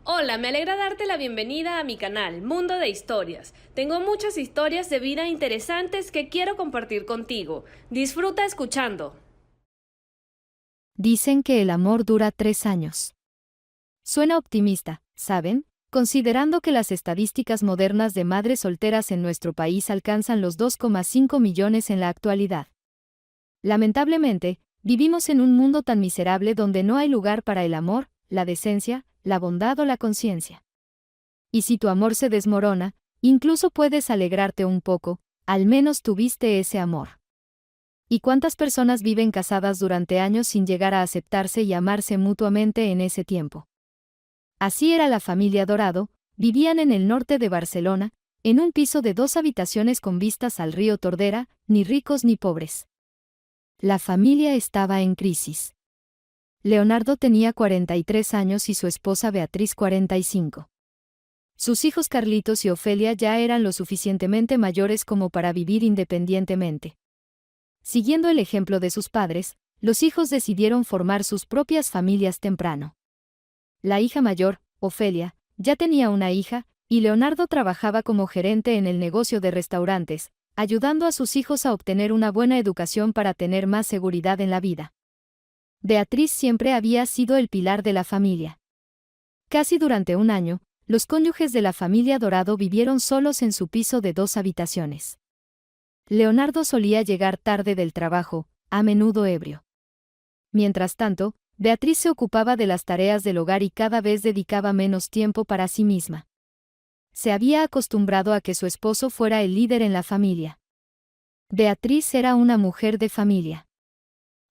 Hola, me alegra darte la bienvenida a mi canal, Mundo de Historias. Tengo muchas historias de vida interesantes que quiero compartir contigo. Disfruta escuchando. Dicen que el amor dura 3 años. Suena optimista, ¿saben? Considerando que las estadísticas modernas de madres solteras en nuestro país alcanzan los 2,5 millones en la actualidad. Lamentablemente, vivimos en un mundo tan miserable donde no hay lugar para el amor, la decencia, la bondad o la conciencia. Y si tu amor se desmorona, incluso puedes alegrarte un poco, al menos tuviste ese amor. ¿Y cuántas personas viven casadas durante años sin llegar a aceptarse y amarse mutuamente en ese tiempo? Así era la familia Dorado, vivían en el norte de Barcelona, en un piso de 2 habitaciones con vistas al río Tordera, ni ricos ni pobres. La familia estaba en crisis. Leonardo tenía 43 años y su esposa Beatriz 45. Sus hijos Carlitos y Ofelia ya eran lo suficientemente mayores como para vivir independientemente. Siguiendo el ejemplo de sus padres, los hijos decidieron formar sus propias familias temprano. La hija mayor, Ofelia, ya tenía una hija, y Leonardo trabajaba como gerente en el negocio de restaurantes, ayudando a sus hijos a obtener una buena educación para tener más seguridad en la vida. Beatriz siempre había sido el pilar de la familia. Casi durante un año, los cónyuges de la familia Dorado vivieron solos en su piso de 2 habitaciones. Leonardo solía llegar tarde del trabajo, a menudo ebrio. Mientras tanto, Beatriz se ocupaba de las tareas del hogar y cada vez dedicaba menos tiempo para sí misma. Se había acostumbrado a que su esposo fuera el líder en la familia. Beatriz era una mujer de familia.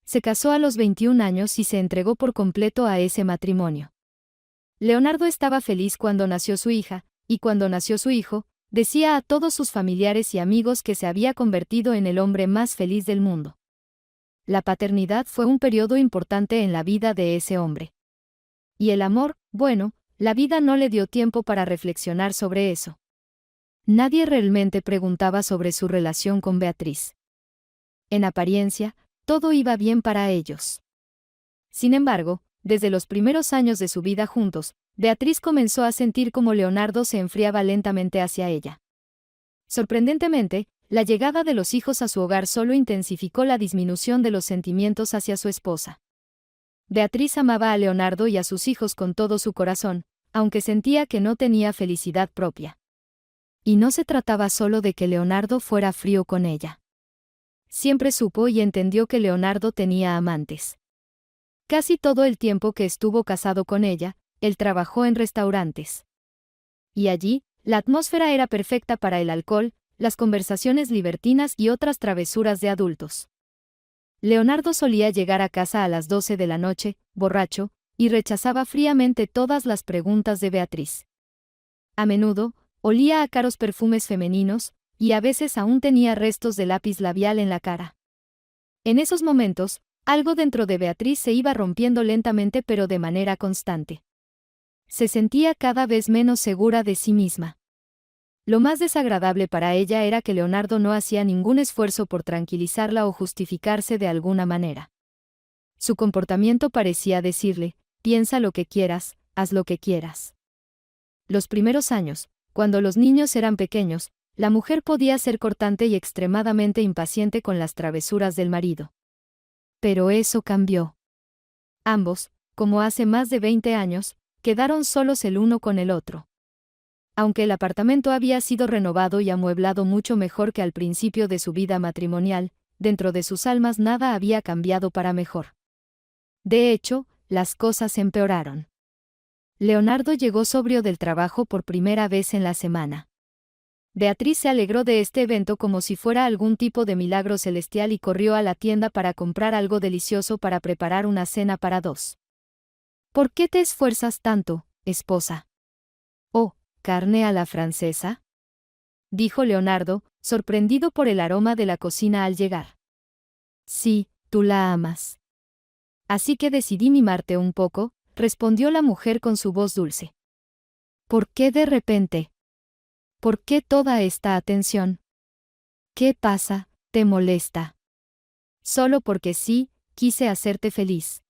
Se casó a los 21 años y se entregó por completo a ese matrimonio. Leonardo estaba feliz cuando nació su hija, y cuando nació su hijo, decía a todos sus familiares y amigos que se había convertido en el hombre más feliz del mundo. La paternidad fue un periodo importante en la vida de ese hombre. Y el amor, bueno, la vida no le dio tiempo para reflexionar sobre eso. Nadie realmente preguntaba sobre su relación con Beatriz. En apariencia, todo iba bien para ellos. Sin embargo, desde los primeros años de su vida juntos, Beatriz comenzó a sentir como Leonardo se enfriaba lentamente hacia ella. Sorprendentemente, la llegada de los hijos a su hogar solo intensificó la disminución de los sentimientos hacia su esposa. Beatriz amaba a Leonardo y a sus hijos con todo su corazón, aunque sentía que no tenía felicidad propia. Y no se trataba solo de que Leonardo fuera frío con ella. Siempre supo y entendió que Leonardo tenía amantes. Casi todo el tiempo que estuvo casado con ella, él trabajó en restaurantes. Y allí, la atmósfera era perfecta para el alcohol, las conversaciones libertinas y otras travesuras de adultos. Leonardo solía llegar a casa a las 12 de la noche, borracho, y rechazaba fríamente todas las preguntas de Beatriz. A menudo, olía a caros perfumes femeninos, y a veces aún tenía restos de lápiz labial en la cara. En esos momentos, algo dentro de Beatriz se iba rompiendo lentamente pero de manera constante. Se sentía cada vez menos segura de sí misma. Lo más desagradable para ella era que Leonardo no hacía ningún esfuerzo por tranquilizarla o justificarse de alguna manera. Su comportamiento parecía decirle, piensa lo que quieras, haz lo que quieras. Los primeros años, cuando los niños eran pequeños, la mujer podía ser cortante y extremadamente impaciente con las travesuras del marido. Pero eso cambió. Ambos, como hace más de 20 años, quedaron solos el uno con el otro. Aunque el apartamento había sido renovado y amueblado mucho mejor que al principio de su vida matrimonial, dentro de sus almas nada había cambiado para mejor. De hecho, las cosas empeoraron. Leonardo llegó sobrio del trabajo por primera vez en la semana. Beatriz se alegró de este evento como si fuera algún tipo de milagro celestial y corrió a la tienda para comprar algo delicioso para preparar una cena para dos. ¿Por qué te esfuerzas tanto, esposa? Oh, ¿carne a la francesa?, dijo Leonardo, sorprendido por el aroma de la cocina al llegar. Sí, tú la amas. Así que decidí mimarte un poco, respondió la mujer con su voz dulce. ¿Por qué de repente? ¿Por qué toda esta atención? ¿Qué pasa? ¿Te molesta? Solo porque sí, quise hacerte feliz.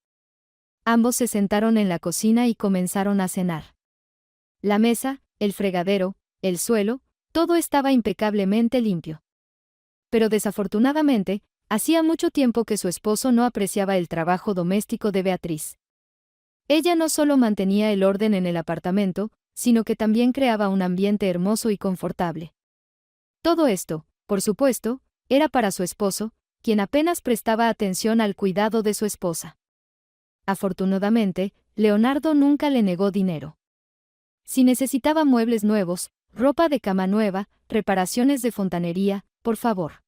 Ambos se sentaron en la cocina y comenzaron a cenar. La mesa, el fregadero, el suelo, todo estaba impecablemente limpio. Pero desafortunadamente, hacía mucho tiempo que su esposo no apreciaba el trabajo doméstico de Beatriz. Ella no solo mantenía el orden en el apartamento, sino que también creaba un ambiente hermoso y confortable. Todo esto, por supuesto, era para su esposo, quien apenas prestaba atención al cuidado de su esposa. Afortunadamente, Leonardo nunca le negó dinero. Si necesitaba muebles nuevos, ropa de cama nueva, reparaciones de fontanería, por favor.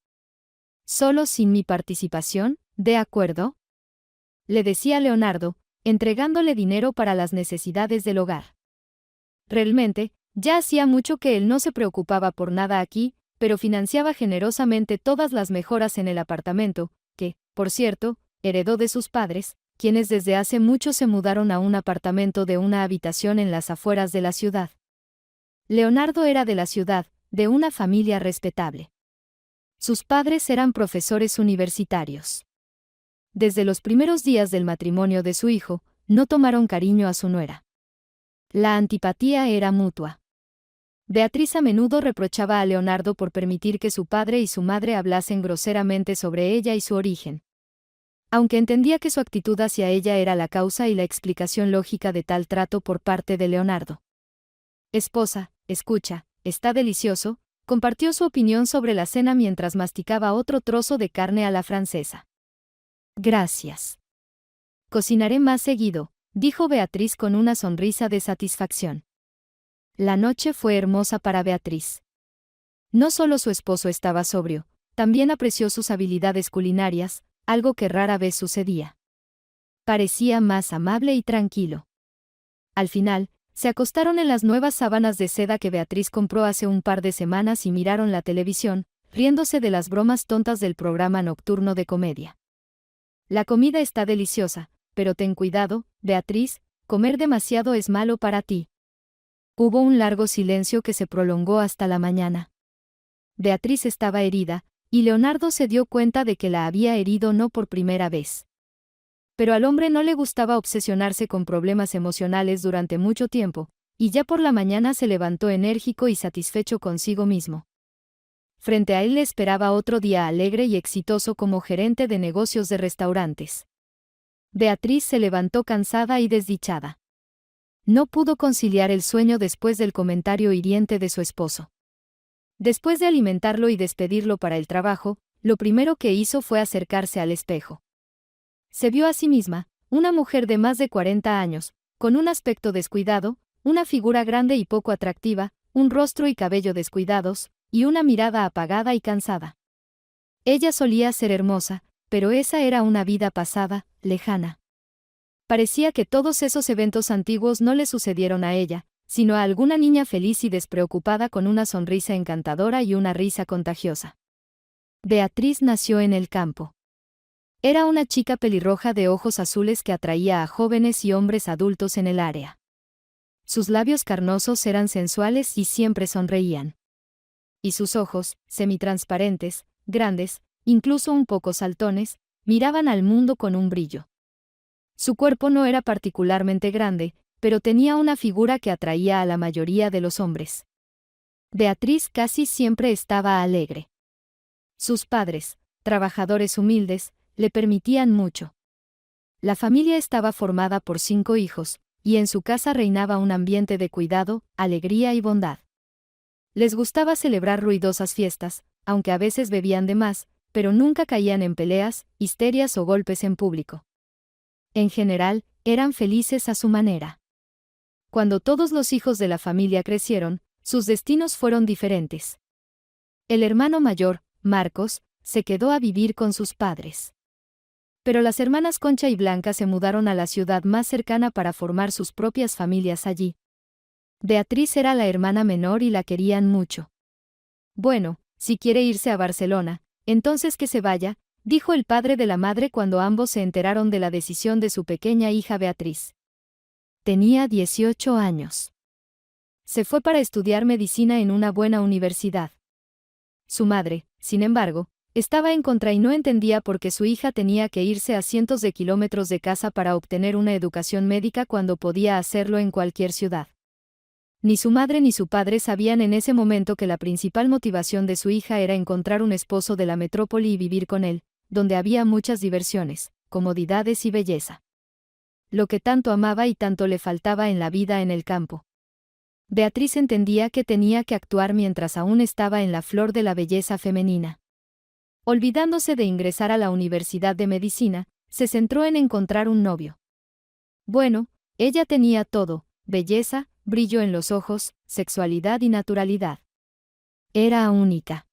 Solo sin mi participación, ¿de acuerdo? Le decía Leonardo, entregándole dinero para las necesidades del hogar. Realmente, ya hacía mucho que él no se preocupaba por nada aquí, pero financiaba generosamente todas las mejoras en el apartamento, que, por cierto, heredó de sus padres, quienes desde hace mucho se mudaron a un apartamento de una habitación en las afueras de la ciudad. Leonardo era de la ciudad, de una familia respetable. Sus padres eran profesores universitarios. Desde los primeros días del matrimonio de su hijo, no tomaron cariño a su nuera. La antipatía era mutua. Beatriz a menudo reprochaba a Leonardo por permitir que su padre y su madre hablasen groseramente sobre ella y su origen. Aunque entendía que su actitud hacia ella era la causa y la explicación lógica de tal trato por parte de Leonardo. Esposa, escucha, está delicioso, compartió su opinión sobre la cena mientras masticaba otro trozo de carne a la francesa. Gracias. Cocinaré más seguido, dijo Beatriz con una sonrisa de satisfacción. La noche fue hermosa para Beatriz. No solo su esposo estaba sobrio, también apreció sus habilidades culinarias, algo que rara vez sucedía. Parecía más amable y tranquilo. Al final, se acostaron en las nuevas sábanas de seda que Beatriz compró hace un par de semanas y miraron la televisión, riéndose de las bromas tontas del programa nocturno de comedia. La comida está deliciosa, pero ten cuidado, Beatriz, comer demasiado es malo para ti. Hubo un largo silencio que se prolongó hasta la mañana. Beatriz estaba herida, y Leonardo se dio cuenta de que la había herido no por primera vez. Pero al hombre no le gustaba obsesionarse con problemas emocionales durante mucho tiempo, y ya por la mañana se levantó enérgico y satisfecho consigo mismo. Frente a él le esperaba otro día alegre y exitoso como gerente de negocios de restaurantes. Beatriz se levantó cansada y desdichada. No pudo conciliar el sueño después del comentario hiriente de su esposo. Después de alimentarlo y despedirlo para el trabajo, lo primero que hizo fue acercarse al espejo. Se vio a sí misma, una mujer de más de 40 años, con un aspecto descuidado, una figura grande y poco atractiva, un rostro y cabello descuidados, y una mirada apagada y cansada. Ella solía ser hermosa, pero esa era una vida pasada, lejana. Parecía que todos esos eventos antiguos no le sucedieron a ella, sino a alguna niña feliz y despreocupada con una sonrisa encantadora y una risa contagiosa. Beatriz nació en el campo. Era una chica pelirroja de ojos azules que atraía a jóvenes y hombres adultos en el área. Sus labios carnosos eran sensuales y siempre sonreían. Y sus ojos, semitransparentes, grandes, incluso un poco saltones, miraban al mundo con un brillo. Su cuerpo no era particularmente grande, pero tenía una figura que atraía a la mayoría de los hombres. Beatriz casi siempre estaba alegre. Sus padres, trabajadores humildes, le permitían mucho. La familia estaba formada por 5 hijos, y en su casa reinaba un ambiente de cuidado, alegría y bondad. Les gustaba celebrar ruidosas fiestas, aunque a veces bebían de más, pero nunca caían en peleas, histerias o golpes en público. En general, eran felices a su manera. Cuando todos los hijos de la familia crecieron, sus destinos fueron diferentes. El hermano mayor, Marcos, se quedó a vivir con sus padres. Pero las hermanas Concha y Blanca se mudaron a la ciudad más cercana para formar sus propias familias allí. Beatriz era la hermana menor y la querían mucho. Bueno, si quiere irse a Barcelona, entonces que se vaya, dijo el padre de la madre cuando ambos se enteraron de la decisión de su pequeña hija Beatriz. Tenía 18 años. Se fue para estudiar medicina en una buena universidad. Su madre, sin embargo, estaba en contra y no entendía por qué su hija tenía que irse a cientos de kilómetros de casa para obtener una educación médica cuando podía hacerlo en cualquier ciudad. Ni su madre ni su padre sabían en ese momento que la principal motivación de su hija era encontrar un esposo de la metrópoli y vivir con él, donde había muchas diversiones, comodidades y belleza. Lo que tanto amaba y tanto le faltaba en la vida en el campo. Beatriz entendía que tenía que actuar mientras aún estaba en la flor de la belleza femenina. Olvidándose de ingresar a la Universidad de Medicina, se centró en encontrar un novio. Bueno, ella tenía todo: belleza, brillo en los ojos, sexualidad y naturalidad. Era única.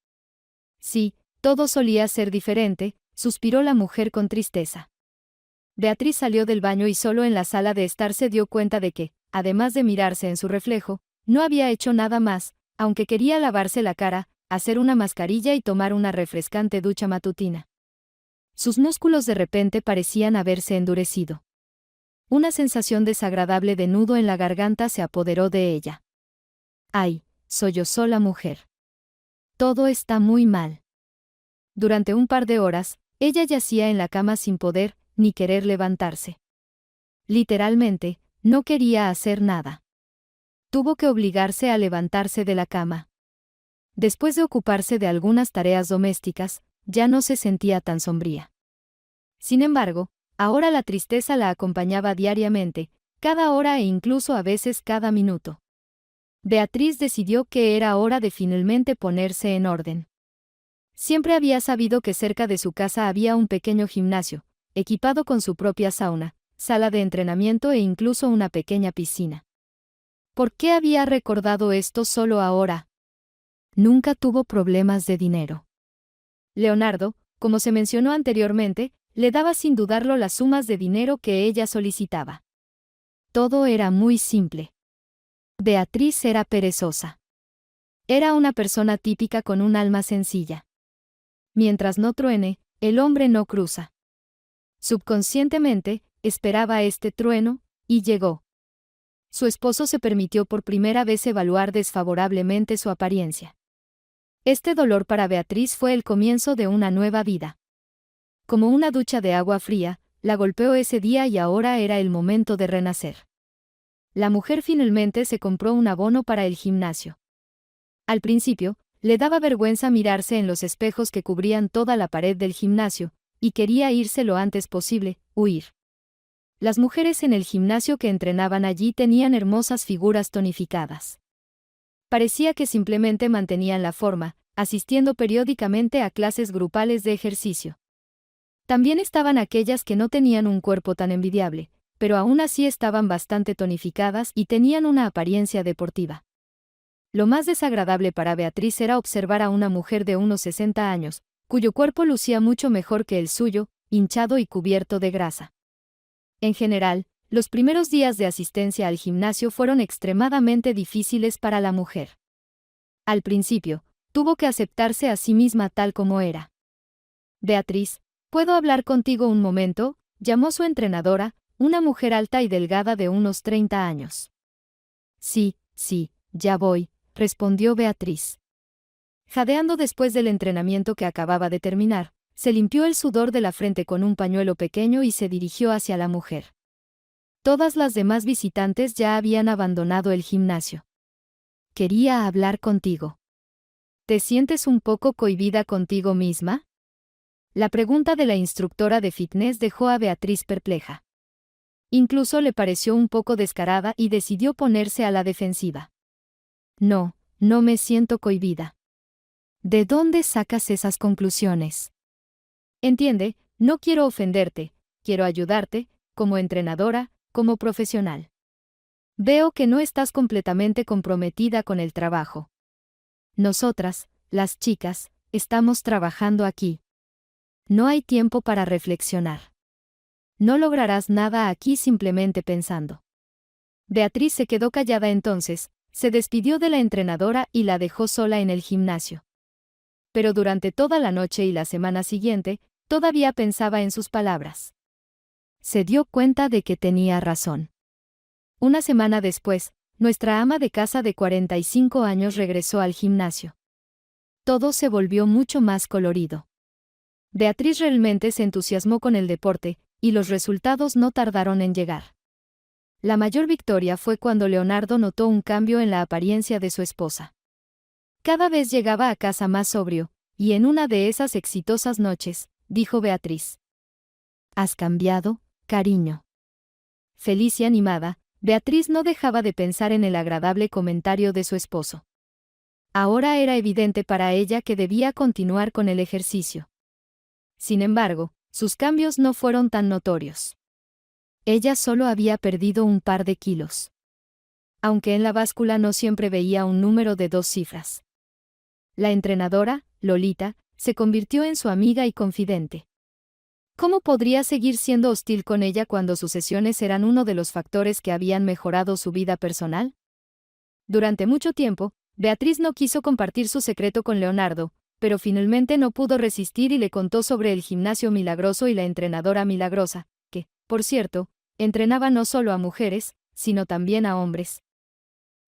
Sí, todo solía ser diferente, suspiró la mujer con tristeza. Beatriz salió del baño y solo en la sala de estar se dio cuenta de que, además de mirarse en su reflejo, no había hecho nada más, aunque quería lavarse la cara, hacer una mascarilla y tomar una refrescante ducha matutina. Sus músculos de repente parecían haberse endurecido. Una sensación desagradable de nudo en la garganta se apoderó de ella. ¡Ay!, sollozó la mujer. Todo está muy mal. Durante un par de horas, ella yacía en la cama sin poder, ni querer levantarse. Literalmente, no quería hacer nada. Tuvo que obligarse a levantarse de la cama. Después de ocuparse de algunas tareas domésticas, ya no se sentía tan sombría. Sin embargo, ahora la tristeza la acompañaba diariamente, cada hora e incluso a veces cada minuto. Beatriz decidió que era hora de finalmente ponerse en orden. Siempre había sabido que cerca de su casa había un pequeño gimnasio, equipado con su propia sauna, sala de entrenamiento e incluso una pequeña piscina. ¿Por qué había recordado esto solo ahora? Nunca tuvo problemas de dinero. Leonardo, como se mencionó anteriormente, le daba sin dudarlo las sumas de dinero que ella solicitaba. Todo era muy simple. Beatriz era perezosa. Era una persona típica con un alma sencilla. Mientras no truene, el hombre no cruza. Subconscientemente, esperaba este trueno, y llegó. Su esposo se permitió por primera vez evaluar desfavorablemente su apariencia. Este dolor para Beatriz fue el comienzo de una nueva vida. Como una ducha de agua fría, la golpeó ese día y ahora era el momento de renacer. La mujer finalmente se compró un abono para el gimnasio. Al principio, le daba vergüenza mirarse en los espejos que cubrían toda la pared del gimnasio, y quería irse lo antes posible, huir. Las mujeres en el gimnasio que entrenaban allí tenían hermosas figuras tonificadas. Parecía que simplemente mantenían la forma, asistiendo periódicamente a clases grupales de ejercicio. También estaban aquellas que no tenían un cuerpo tan envidiable, pero aún así estaban bastante tonificadas y tenían una apariencia deportiva. Lo más desagradable para Beatriz era observar a una mujer de unos 60 años, cuyo cuerpo lucía mucho mejor que el suyo, hinchado y cubierto de grasa. En general, los primeros días de asistencia al gimnasio fueron extremadamente difíciles para la mujer. Al principio, tuvo que aceptarse a sí misma tal como era. Beatriz, ¿puedo hablar contigo un momento?, llamó su entrenadora, una mujer alta y delgada de unos 30 años. Sí, ya voy, respondió Beatriz. Jadeando después del entrenamiento que acababa de terminar, se limpió el sudor de la frente con un pañuelo pequeño y se dirigió hacia la mujer. Todas las demás visitantes ya habían abandonado el gimnasio. Quería hablar contigo. ¿Te sientes un poco cohibida contigo misma? La pregunta de la instructora de fitness dejó a Beatriz perpleja. Incluso le pareció un poco descarada y decidió ponerse a la defensiva. No me siento cohibida. ¿De dónde sacas esas conclusiones? Entiende, no quiero ofenderte, quiero ayudarte, como entrenadora, como profesional. Veo que no estás completamente comprometida con el trabajo. Nosotras, las chicas, estamos trabajando aquí. No hay tiempo para reflexionar. No lograrás nada aquí simplemente pensando. Beatriz se quedó callada entonces, se despidió de la entrenadora y la dejó sola en el gimnasio. Pero durante toda la noche y la semana siguiente, todavía pensaba en sus palabras. Se dio cuenta de que tenía razón. Una semana después, nuestra ama de casa de 45 años regresó al gimnasio. Todo se volvió mucho más colorido. Beatriz realmente se entusiasmó con el deporte, y los resultados no tardaron en llegar. La mayor victoria fue cuando Leonardo notó un cambio en la apariencia de su esposa. Cada vez llegaba a casa más sobrio, y en una de esas exitosas noches, dijo Beatriz: «Has cambiado, cariño». Feliz y animada, Beatriz no dejaba de pensar en el agradable comentario de su esposo. Ahora era evidente para ella que debía continuar con el ejercicio. Sin embargo, sus cambios no fueron tan notorios. Ella solo había perdido un par de kilos. Aunque en la báscula no siempre veía un número de 2 cifras. La entrenadora, Lolita, se convirtió en su amiga y confidente. ¿Cómo podría seguir siendo hostil con ella cuando sus sesiones eran uno de los factores que habían mejorado su vida personal? Durante mucho tiempo, Beatriz no quiso compartir su secreto con Leonardo, pero finalmente no pudo resistir y le contó sobre el gimnasio milagroso y la entrenadora milagrosa, que, por cierto, entrenaba no solo a mujeres, sino también a hombres.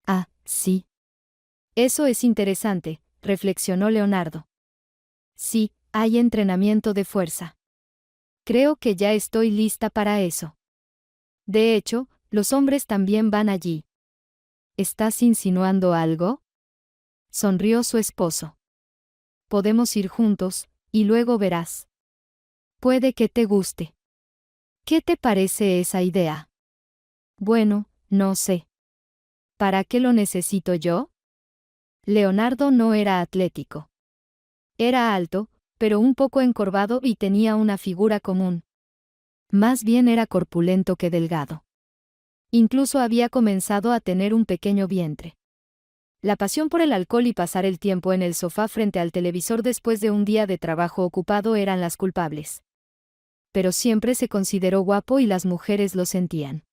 Ah, sí. Eso es interesante, reflexionó Leonardo. Sí, hay entrenamiento de fuerza. Creo que ya estoy lista para eso. De hecho, los hombres también van allí. ¿Estás insinuando algo?, sonrió su esposo. Podemos ir juntos, y luego verás. Puede que te guste. ¿Qué te parece esa idea? Bueno, no sé. ¿Para qué lo necesito yo? Leonardo no era atlético. Era alto, pero un poco encorvado y tenía una figura común. Más bien era corpulento que delgado. Incluso había comenzado a tener un pequeño vientre. La pasión por el alcohol y pasar el tiempo en el sofá frente al televisor después de un día de trabajo ocupado eran las culpables. Pero siempre se consideró guapo y las mujeres lo sentían.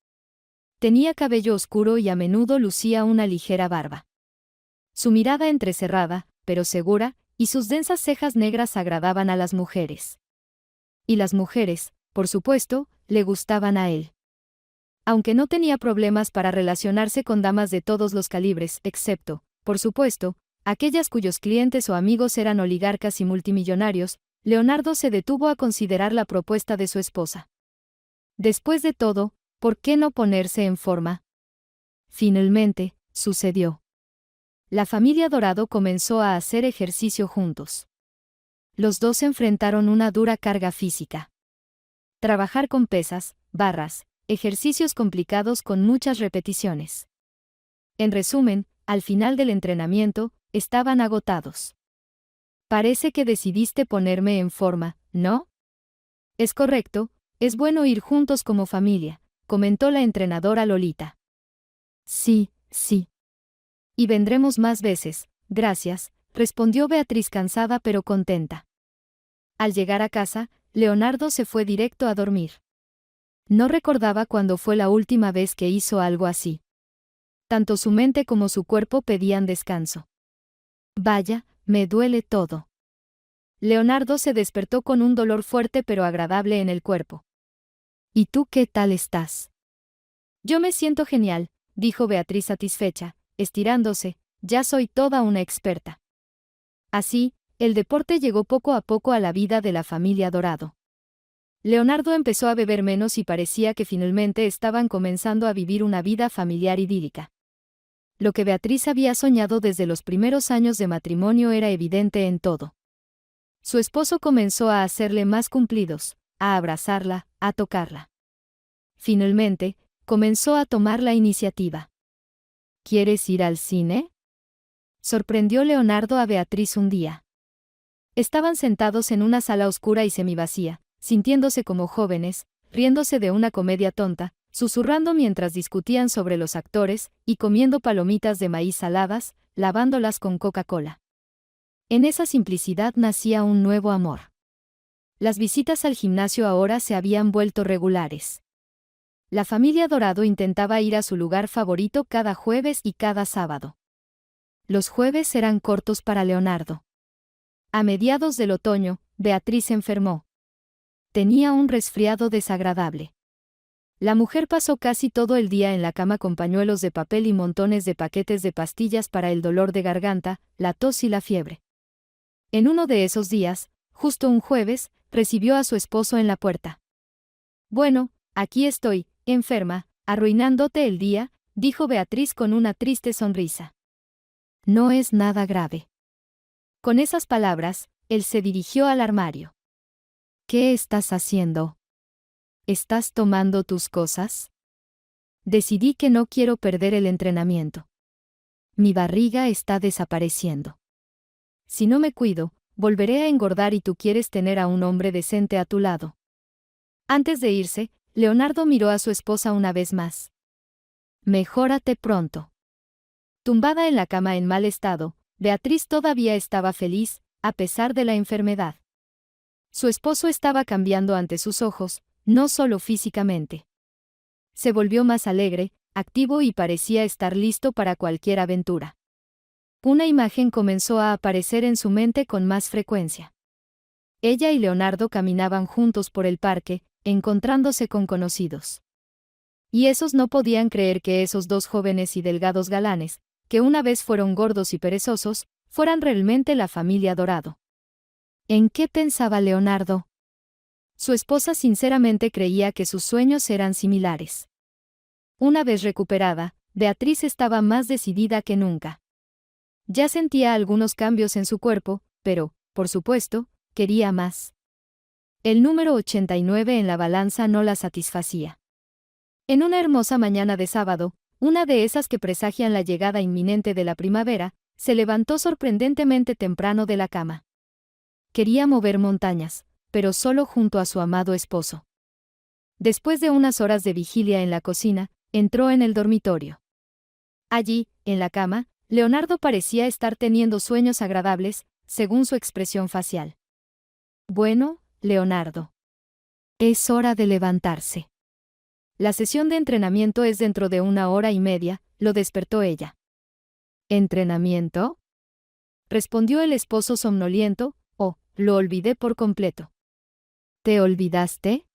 Tenía cabello oscuro y a menudo lucía una ligera barba. Su mirada entrecerrada, pero segura, y sus densas cejas negras agradaban a las mujeres. Y las mujeres, por supuesto, le gustaban a él. Aunque no tenía problemas para relacionarse con damas de todos los calibres, excepto, por supuesto, aquellas cuyos clientes o amigos eran oligarcas y multimillonarios, Leonardo se detuvo a considerar la propuesta de su esposa. Después de todo, ¿por qué no ponerse en forma? Finalmente, sucedió. La familia Dorado comenzó a hacer ejercicio juntos. Los dos enfrentaron una dura carga física. Trabajar con pesas, barras, ejercicios complicados con muchas repeticiones. En resumen, al final del entrenamiento, estaban agotados. Parece que decidiste ponerme en forma, ¿no? Es correcto, es bueno ir juntos como familia, comentó la entrenadora Lolita. Sí, sí. Y vendremos más veces, gracias, respondió Beatriz cansada pero contenta. Al llegar a casa, Leonardo se fue directo a dormir. No recordaba cuándo fue la última vez que hizo algo así. Tanto su mente como su cuerpo pedían descanso. Vaya, me duele todo. Leonardo se despertó con un dolor fuerte pero agradable en el cuerpo. ¿Y tú qué tal estás? Yo me siento genial, dijo Beatriz satisfecha, estirándose, ya soy toda una experta. Así, el deporte llegó poco a poco a la vida de la familia Dorado. Leonardo empezó a beber menos y parecía que finalmente estaban comenzando a vivir una vida familiar idílica. Lo que Beatriz había soñado desde los primeros años de matrimonio era evidente en todo. Su esposo comenzó a hacerle más cumplidos, a abrazarla, a tocarla. Finalmente, comenzó a tomar la iniciativa. ¿Quieres ir al cine?, sorprendió Leonardo a Beatriz un día. Estaban sentados en una sala oscura y semivacía, sintiéndose como jóvenes, riéndose de una comedia tonta, susurrando mientras discutían sobre los actores, y comiendo palomitas de maíz saladas, lavándolas con Coca-Cola. En esa simplicidad nacía un nuevo amor. Las visitas al gimnasio ahora se habían vuelto regulares. La familia Dorado intentaba ir a su lugar favorito cada jueves y cada sábado. Los jueves eran cortos para Leonardo. A mediados del otoño, Beatriz enfermó. Tenía un resfriado desagradable. La mujer pasó casi todo el día en la cama con pañuelos de papel y montones de paquetes de pastillas para el dolor de garganta, la tos y la fiebre. En uno de esos días, justo un jueves, recibió a su esposo en la puerta. Bueno, aquí estoy, enferma, Arruinándote el día, dijo Beatriz con una triste sonrisa. No es nada grave. Con esas palabras, él se dirigió al armario. ¿Qué estás haciendo? ¿Estás tomando tus cosas? Decidí que no quiero perder el entrenamiento. Mi barriga está desapareciendo. Si no me cuido, volveré a engordar y tú quieres tener a un hombre decente a tu lado. Antes de irse, Leonardo miró a su esposa una vez más. Mejórate pronto. Tumbada en la cama en mal estado, Beatriz todavía estaba feliz, a pesar de la enfermedad. Su esposo estaba cambiando ante sus ojos, no solo físicamente. Se volvió más alegre, activo y parecía estar listo para cualquier aventura. Una imagen comenzó a aparecer en su mente con más frecuencia. Ella y Leonardo caminaban juntos por el parque, encontrándose con conocidos. Y esos no podían creer que esos dos jóvenes y delgados galanes, que una vez fueron gordos y perezosos, fueran realmente la familia Dorado. ¿En qué pensaba Leonardo? Su esposa sinceramente creía que sus sueños eran similares. Una vez recuperada, Beatriz estaba más decidida que nunca. Ya sentía algunos cambios en su cuerpo, pero, por supuesto, quería más. El número 89 en la balanza no la satisfacía. En una hermosa mañana de sábado, una de esas que presagian la llegada inminente de la primavera, se levantó sorprendentemente temprano de la cama. Quería mover montañas, pero solo junto a su amado esposo. Después de unas horas de vigilia en la cocina, entró en el dormitorio. Allí, en la cama, Leonardo parecía estar teniendo sueños agradables, según su expresión facial. Bueno, Leonardo. Es hora de levantarse. La sesión de entrenamiento es dentro de 1 hora y media, lo despertó ella. ¿Entrenamiento? Respondió el esposo somnoliento. Oh, lo olvidé por completo. ¿Te olvidaste?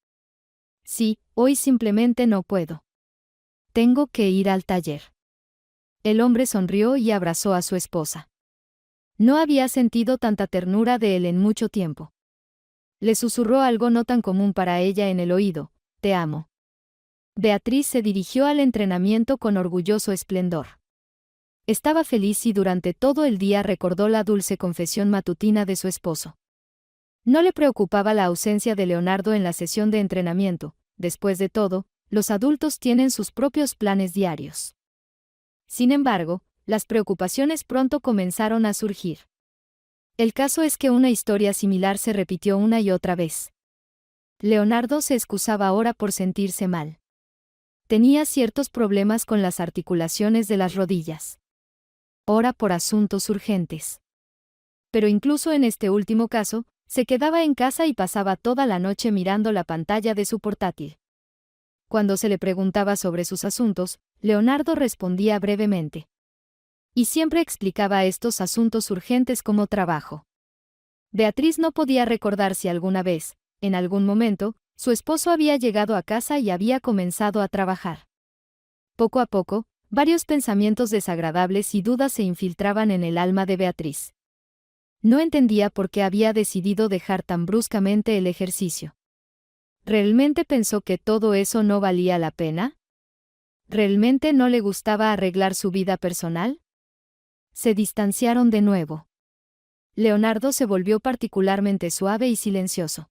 Sí, hoy simplemente no puedo. Tengo que ir al taller. El hombre sonrió y abrazó a su esposa. No había sentido tanta ternura de él en mucho tiempo. Le susurró algo no tan común para ella en el oído: te amo. Beatriz se dirigió al entrenamiento con orgulloso esplendor. Estaba feliz y durante todo el día recordó la dulce confesión matutina de su esposo. No le preocupaba la ausencia de Leonardo en la sesión de entrenamiento. Después de todo, los adultos tienen sus propios planes diarios. Sin embargo, las preocupaciones pronto comenzaron a surgir. El caso es que una historia similar se repitió una y otra vez. Leonardo se excusaba ahora por sentirse mal. Tenía ciertos problemas con las articulaciones de las rodillas. Ora por asuntos urgentes. Pero incluso en este último caso, se quedaba en casa y pasaba toda la noche mirando la pantalla de su portátil. Cuando se le preguntaba sobre sus asuntos, Leonardo respondía brevemente. Y siempre explicaba estos asuntos urgentes como trabajo. Beatriz no podía recordar si alguna vez, en algún momento, su esposo había llegado a casa y había comenzado a trabajar. Poco a poco, varios pensamientos desagradables y dudas se infiltraban en el alma de Beatriz. No entendía por qué había decidido dejar tan bruscamente el ejercicio. ¿Realmente pensó que todo eso no valía la pena? ¿Realmente no le gustaba arreglar su vida personal? Se distanciaron de nuevo. Leonardo se volvió particularmente suave y silencioso.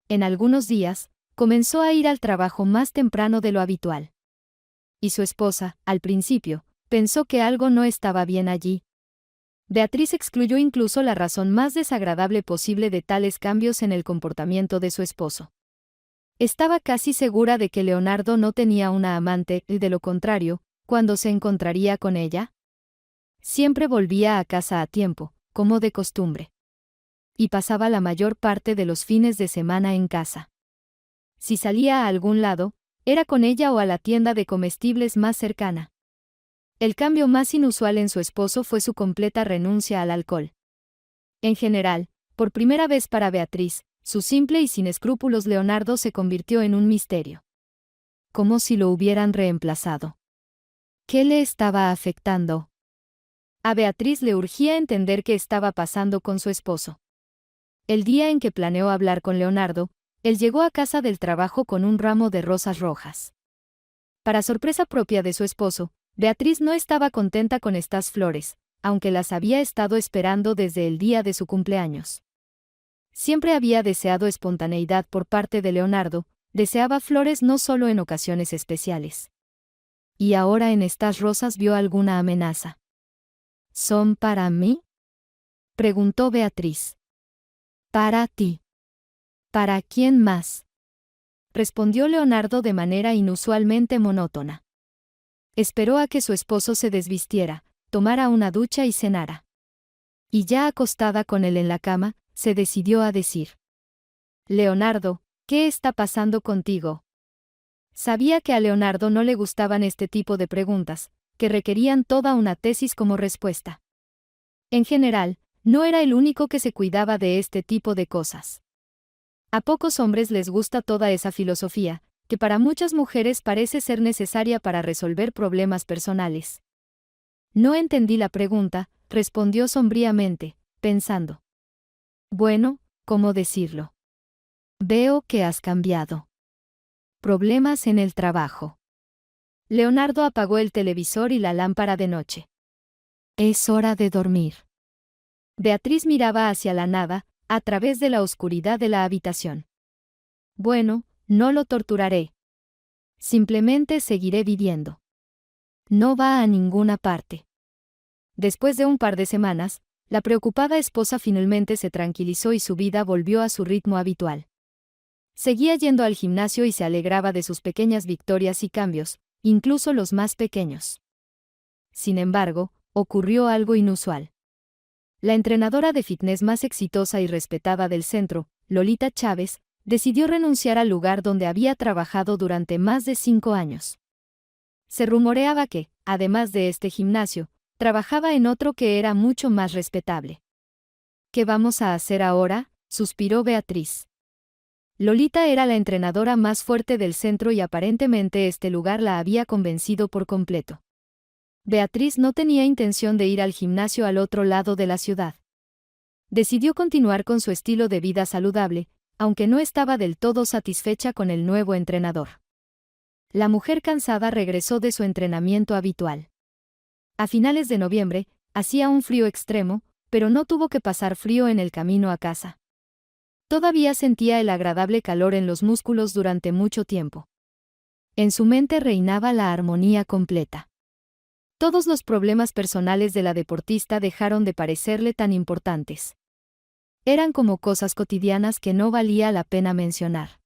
En algunos días, comenzó a ir al trabajo más temprano de lo habitual. Y su esposa, al principio, pensó que algo no estaba bien allí. Beatriz excluyó incluso la razón más desagradable posible de tales cambios en el comportamiento de su esposo. Estaba casi segura de que Leonardo no tenía una amante, y de lo contrario, ¿cuándo se encontraría con ella? Siempre volvía a casa a tiempo, como de costumbre. Y pasaba la mayor parte de los fines de semana en casa. Si salía a algún lado, era con ella o a la tienda de comestibles más cercana. El cambio más inusual en su esposo fue su completa renuncia al alcohol. En general, por primera vez para Beatriz, su simple y sin escrúpulos Leonardo se convirtió en un misterio. Como si lo hubieran reemplazado. ¿Qué le estaba afectando? A Beatriz le urgía entender qué estaba pasando con su esposo. El día en que planeó hablar con Leonardo, él llegó a casa del trabajo con un ramo de rosas rojas. Para sorpresa propia de su esposo, Beatriz no estaba contenta con estas flores, aunque las había estado esperando desde el día de su cumpleaños. Siempre había deseado espontaneidad por parte de Leonardo, deseaba flores no solo en ocasiones especiales. Y ahora en estas rosas vio alguna amenaza. ¿Son para mí?, preguntó Beatriz. Para ti. ¿Para quién más?, respondió Leonardo de manera inusualmente monótona. Esperó a que su esposo se desvistiera, tomara una ducha y cenara. Y ya acostada con él en la cama, se decidió a decir: Leonardo, ¿qué está pasando contigo? Sabía que a Leonardo no le gustaban este tipo de preguntas, que requerían toda una tesis como respuesta. En general, no era el único que se cuidaba de este tipo de cosas. A pocos hombres les gusta toda esa filosofía, que para muchas mujeres parece ser necesaria para resolver problemas personales. No entendí la pregunta, respondió sombríamente, pensando. Bueno, ¿cómo decirlo? Veo que has cambiado. Problemas en el trabajo. Leonardo apagó el televisor y la lámpara de noche. Es hora de dormir. Beatriz miraba hacia la nada, a través de la oscuridad de la habitación. Bueno, no lo torturaré. Simplemente seguiré viviendo. No va a ninguna parte. Después de un par de semanas, la preocupada esposa finalmente se tranquilizó y su vida volvió a su ritmo habitual. Seguía yendo al gimnasio y se alegraba de sus pequeñas victorias y cambios, incluso los más pequeños. Sin embargo, ocurrió algo inusual. La entrenadora de fitness más exitosa y respetada del centro, Lolita Chávez, decidió renunciar al lugar donde había trabajado durante más de 5 años. Se rumoreaba que, además de este gimnasio, trabajaba en otro que era mucho más respetable. ¿Qué vamos a hacer ahora?, suspiró Beatriz. Lolita era la entrenadora más fuerte del centro y aparentemente este lugar la había convencido por completo. Beatriz no tenía intención de ir al gimnasio al otro lado de la ciudad. Decidió continuar con su estilo de vida saludable, aunque no estaba del todo satisfecha con el nuevo entrenador. La mujer cansada regresó de su entrenamiento habitual. A finales de noviembre, hacía un frío extremo, pero no tuvo que pasar frío en el camino a casa. Todavía sentía el agradable calor en los músculos durante mucho tiempo. En su mente reinaba la armonía completa. Todos los problemas personales de la deportista dejaron de parecerle tan importantes. Eran como cosas cotidianas que no valía la pena mencionar.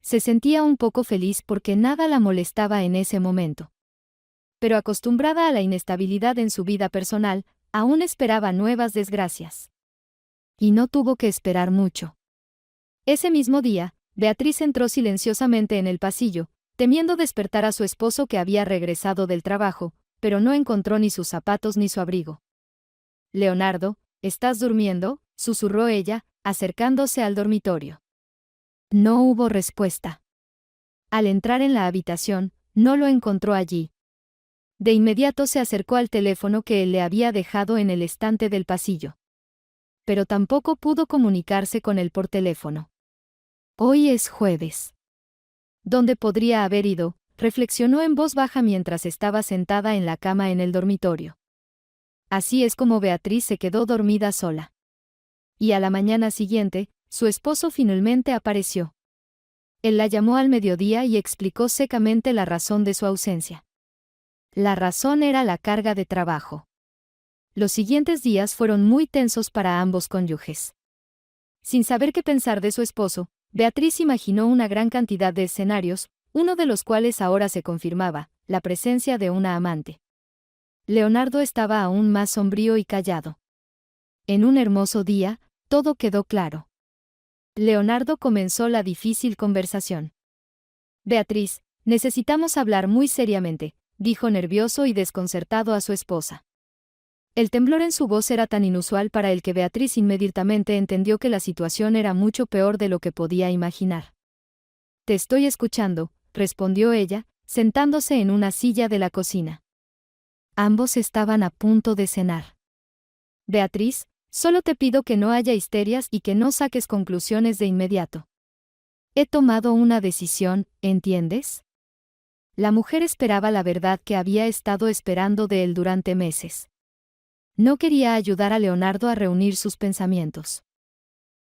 Se sentía un poco feliz porque nada la molestaba en ese momento. Pero acostumbrada a la inestabilidad en su vida personal, aún esperaba nuevas desgracias. Y no tuvo que esperar mucho. Ese mismo día, Beatriz entró silenciosamente en el pasillo, temiendo despertar a su esposo que había regresado del trabajo, pero no encontró ni sus zapatos ni su abrigo. Leonardo, ¿estás durmiendo?, susurró ella, acercándose al dormitorio. No hubo respuesta. Al entrar en la habitación, no lo encontró allí. De inmediato se acercó al teléfono que él le había dejado en el estante del pasillo. Pero tampoco pudo comunicarse con él por teléfono. Hoy es jueves. ¿Dónde podría haber ido?, reflexionó en voz baja mientras estaba sentada en la cama en el dormitorio. Así es como Beatriz se quedó dormida sola. Y a la mañana siguiente, su esposo finalmente apareció. Él la llamó al mediodía y explicó secamente la razón de su ausencia. La razón era la carga de trabajo. Los siguientes días fueron muy tensos para ambos cónyuges. Sin saber qué pensar de su esposo, Beatriz imaginó una gran cantidad de escenarios, uno de los cuales ahora se confirmaba, la presencia de una amante. Leonardo estaba aún más sombrío y callado. En un hermoso día, todo quedó claro. Leonardo comenzó la difícil conversación. Beatriz, necesitamos hablar muy seriamente, dijo nervioso y desconcertado a su esposa. El temblor en su voz era tan inusual para él que Beatriz inmediatamente entendió que la situación era mucho peor de lo que podía imaginar. Te estoy escuchando, respondió ella, sentándose en una silla de la cocina. Ambos estaban a punto de cenar. Beatriz, solo te pido que no haya histerias y que no saques conclusiones de inmediato. He tomado una decisión, ¿entiendes? La mujer esperaba la verdad que había estado esperando de él durante meses. No quería ayudar a Leonardo a reunir sus pensamientos.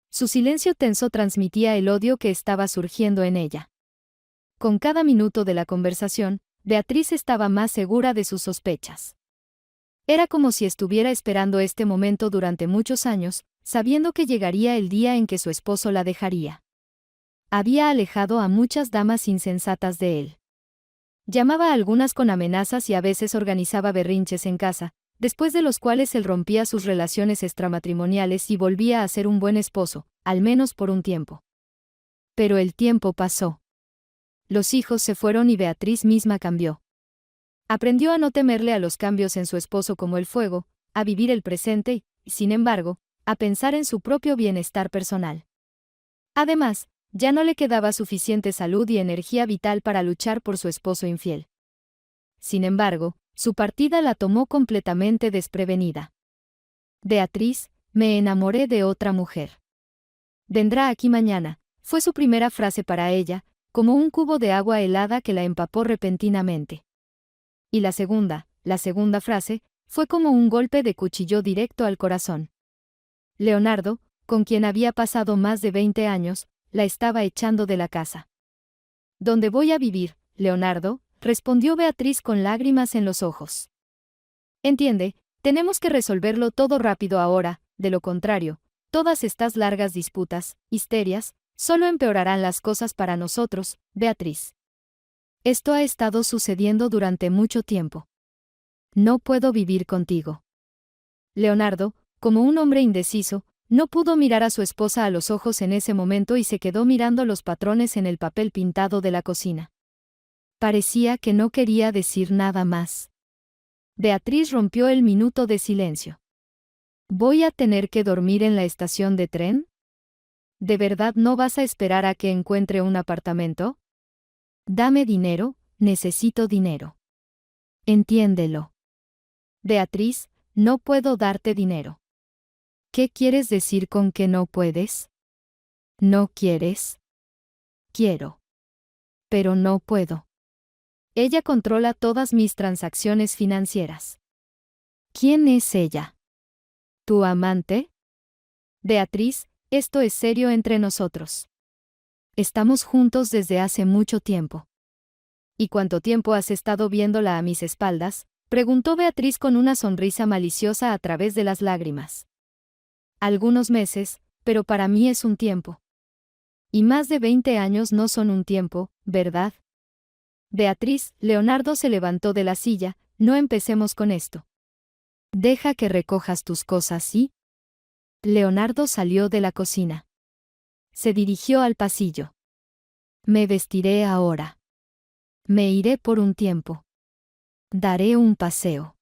Su silencio tenso transmitía el odio que estaba surgiendo en ella. Con cada minuto de la conversación, Beatriz estaba más segura de sus sospechas. Era como si estuviera esperando este momento durante muchos años, sabiendo que llegaría el día en que su esposo la dejaría. Había alejado a muchas damas insensatas de él. Llamaba a algunas con amenazas y a veces organizaba berrinches en casa, después de los cuales él rompía sus relaciones extramatrimoniales y volvía a ser un buen esposo, al menos por un tiempo. Pero el tiempo pasó. Los hijos se fueron y Beatriz misma cambió. Aprendió a no temerle a los cambios en su esposo como el fuego, a vivir el presente y, sin embargo, a pensar en su propio bienestar personal. Además, ya no le quedaba suficiente salud y energía vital para luchar por su esposo infiel. Sin embargo, su partida la tomó completamente desprevenida. Beatriz, me enamoré de otra mujer. Vendrá aquí mañana, fue su primera frase para ella, como un cubo de agua helada que la empapó repentinamente. Y la segunda frase, fue como un golpe de cuchillo directo al corazón. Leonardo, con quien había pasado más de 20 años, la estaba echando de la casa. ¿Dónde voy a vivir, Leonardo?, respondió Beatriz con lágrimas en los ojos. Entiende, tenemos que resolverlo todo rápido ahora, de lo contrario, todas estas largas disputas, histerias, solo empeorarán las cosas para nosotros, Beatriz. Esto ha estado sucediendo durante mucho tiempo. No puedo vivir contigo. Leonardo, como un hombre indeciso, no pudo mirar a su esposa a los ojos en ese momento y se quedó mirando los patrones en el papel pintado de la cocina. Parecía que no quería decir nada más. Beatriz rompió el minuto de silencio. ¿Voy a tener que dormir en la estación de tren? ¿De verdad no vas a esperar a que encuentre un apartamento? Dame dinero, necesito dinero. Entiéndelo. Beatriz, no puedo darte dinero. ¿Qué quieres decir con que no puedes? ¿No quieres? Quiero. Pero no puedo. Ella controla todas mis transacciones financieras. ¿Quién es ella? ¿Tu amante? Beatriz, esto es serio entre nosotros. Estamos juntos desde hace mucho tiempo. ¿Y cuánto tiempo has estado viéndola a mis espaldas?, preguntó Beatriz con una sonrisa maliciosa a través de las lágrimas. Algunos meses, pero para mí es un tiempo. Y más de 20 años no son un tiempo, ¿verdad? Beatriz, Leonardo se levantó de la silla, no empecemos con esto. Deja que recojas tus cosas, ¿sí? Leonardo salió de la cocina. Se dirigió al pasillo. Me vestiré ahora. Me iré por un tiempo. Daré un paseo.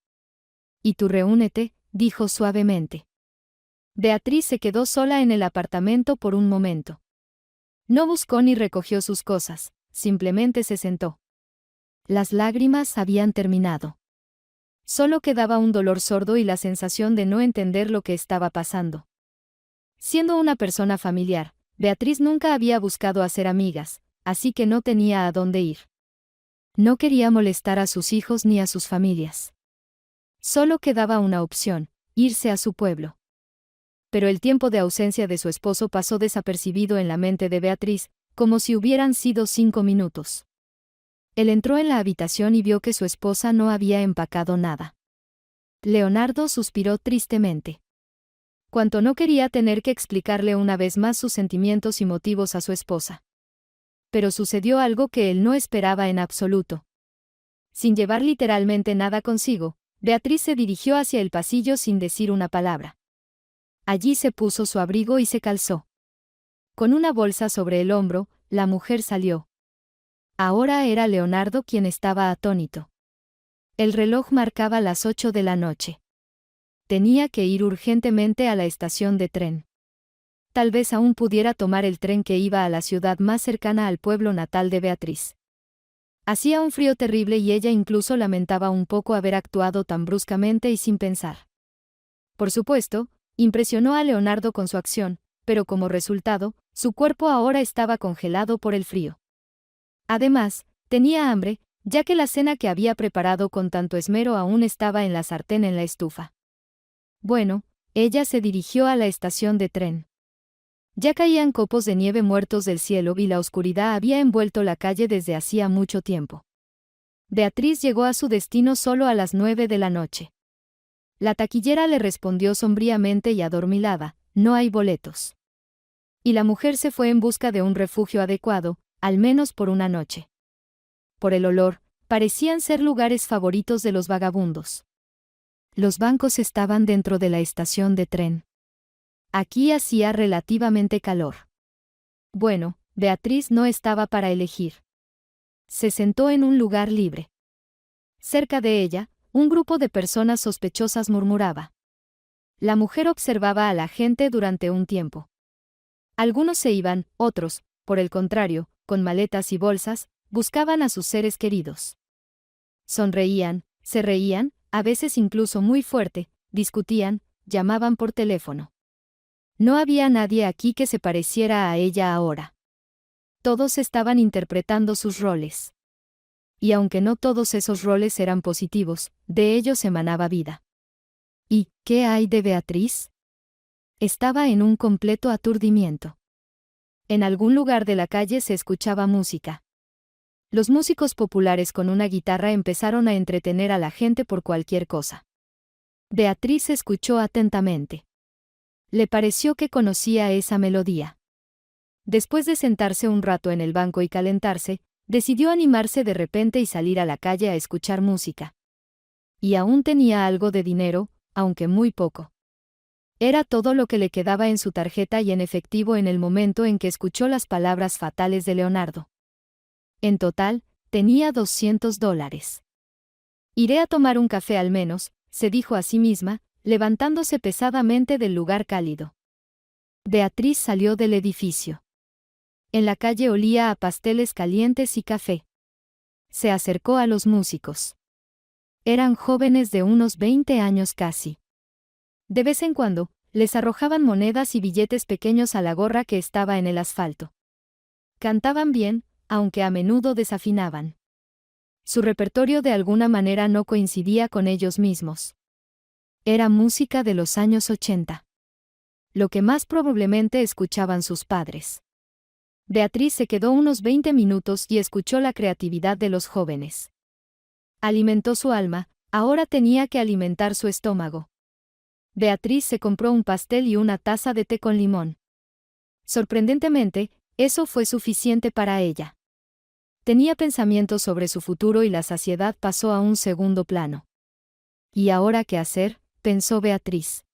Y tú reúnete, dijo suavemente. Beatriz se quedó sola en el apartamento por un momento. No buscó ni recogió sus cosas, simplemente se sentó. Las lágrimas habían terminado. Solo quedaba un dolor sordo y la sensación de no entender lo que estaba pasando. Siendo una persona familiar, Beatriz nunca había buscado hacer amigas, así que no tenía a dónde ir. No quería molestar a sus hijos ni a sus familias. Solo quedaba una opción, irse a su pueblo. Pero el tiempo de ausencia de su esposo pasó desapercibido en la mente de Beatriz, como si hubieran sido 5 minutos. Él entró en la habitación y vio que su esposa no había empacado nada. Leonardo suspiró tristemente. Cuánto no quería tener que explicarle una vez más sus sentimientos y motivos a su esposa. Pero sucedió algo que él no esperaba en absoluto. Sin llevar literalmente nada consigo, Beatriz se dirigió hacia el pasillo sin decir una palabra. Allí se puso su abrigo y se calzó. Con una bolsa sobre el hombro, la mujer salió. Ahora era Leonardo quien estaba atónito. El reloj marcaba las 8 de la noche. Tenía que ir urgentemente a la estación de tren. Tal vez aún pudiera tomar el tren que iba a la ciudad más cercana al pueblo natal de Beatriz. Hacía un frío terrible y ella incluso lamentaba un poco haber actuado tan bruscamente y sin pensar. Por supuesto, impresionó a Leonardo con su acción, pero como resultado, su cuerpo ahora estaba congelado por el frío. Además, tenía hambre, ya que la cena que había preparado con tanto esmero aún estaba en la sartén en la estufa. Bueno, ella se dirigió a la estación de tren. Ya caían copos de nieve muertos del cielo y la oscuridad había envuelto la calle desde hacía mucho tiempo. Beatriz llegó a su destino solo a las 9 de la noche. La taquillera le respondió sombríamente y adormilada: no hay boletos. Y la mujer se fue en busca de un refugio adecuado, al menos por una noche. Por el olor, parecían ser lugares favoritos de los vagabundos. Los bancos estaban dentro de la estación de tren. Aquí hacía relativamente calor. Bueno, Beatriz no estaba para elegir. Se sentó en un lugar libre. Cerca de ella, un grupo de personas sospechosas murmuraba. La mujer observaba a la gente durante un tiempo. Algunos se iban, otros, por el contrario, con maletas y bolsas, buscaban a sus seres queridos. Sonreían, se reían, a veces incluso muy fuerte, discutían, llamaban por teléfono. No había nadie aquí que se pareciera a ella ahora. Todos estaban interpretando sus roles. Y aunque no todos esos roles eran positivos, de ellos emanaba vida. ¿Y qué hay de Beatriz? Estaba en un completo aturdimiento. En algún lugar de la calle se escuchaba música. Los músicos populares con una guitarra empezaron a entretener a la gente por cualquier cosa. Beatriz escuchó atentamente. Le pareció que conocía esa melodía. Después de sentarse un rato en el banco y calentarse, decidió animarse de repente y salir a la calle a escuchar música. Y aún tenía algo de dinero, aunque muy poco. Era todo lo que le quedaba en su tarjeta y en efectivo en el momento en que escuchó las palabras fatales de Leonardo. En total, tenía $200. Iré a tomar un café al menos, se dijo a sí misma, levantándose pesadamente del lugar cálido. Beatriz salió del edificio. En la calle olía a pasteles calientes y café. Se acercó a los músicos. Eran jóvenes de unos 20 años casi. De vez en cuando, les arrojaban monedas y billetes pequeños a la gorra que estaba en el asfalto. Cantaban bien, aunque a menudo desafinaban. Su repertorio de alguna manera no coincidía con ellos mismos. Era música de los años 80. Lo que más probablemente escuchaban sus padres. Beatriz se quedó unos 20 minutos y escuchó la creatividad de los jóvenes. Alimentó su alma, ahora tenía que alimentar su estómago. Beatriz se compró un pastel y una taza de té con limón. Sorprendentemente, eso fue suficiente para ella. Tenía pensamientos sobre su futuro y la saciedad pasó a un segundo plano. ¿Y ahora qué hacer?, pensó Beatriz.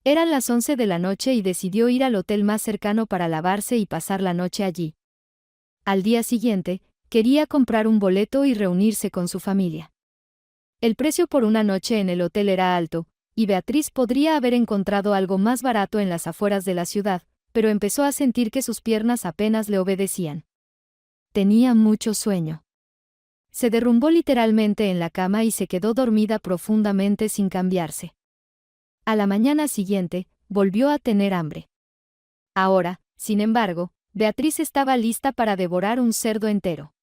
Eran las 11 de la noche y decidió ir al hotel más cercano para lavarse y pasar la noche allí. Al día siguiente, quería comprar un boleto y reunirse con su familia. El precio por una noche en el hotel era alto, y Beatriz podría haber encontrado algo más barato en las afueras de la ciudad, pero empezó a sentir que sus piernas apenas le obedecían. Tenía mucho sueño. Se derrumbó literalmente en la cama y se quedó dormida profundamente sin cambiarse. A la mañana siguiente, volvió a tener hambre. Ahora, sin embargo, Beatriz estaba lista para devorar un cerdo entero.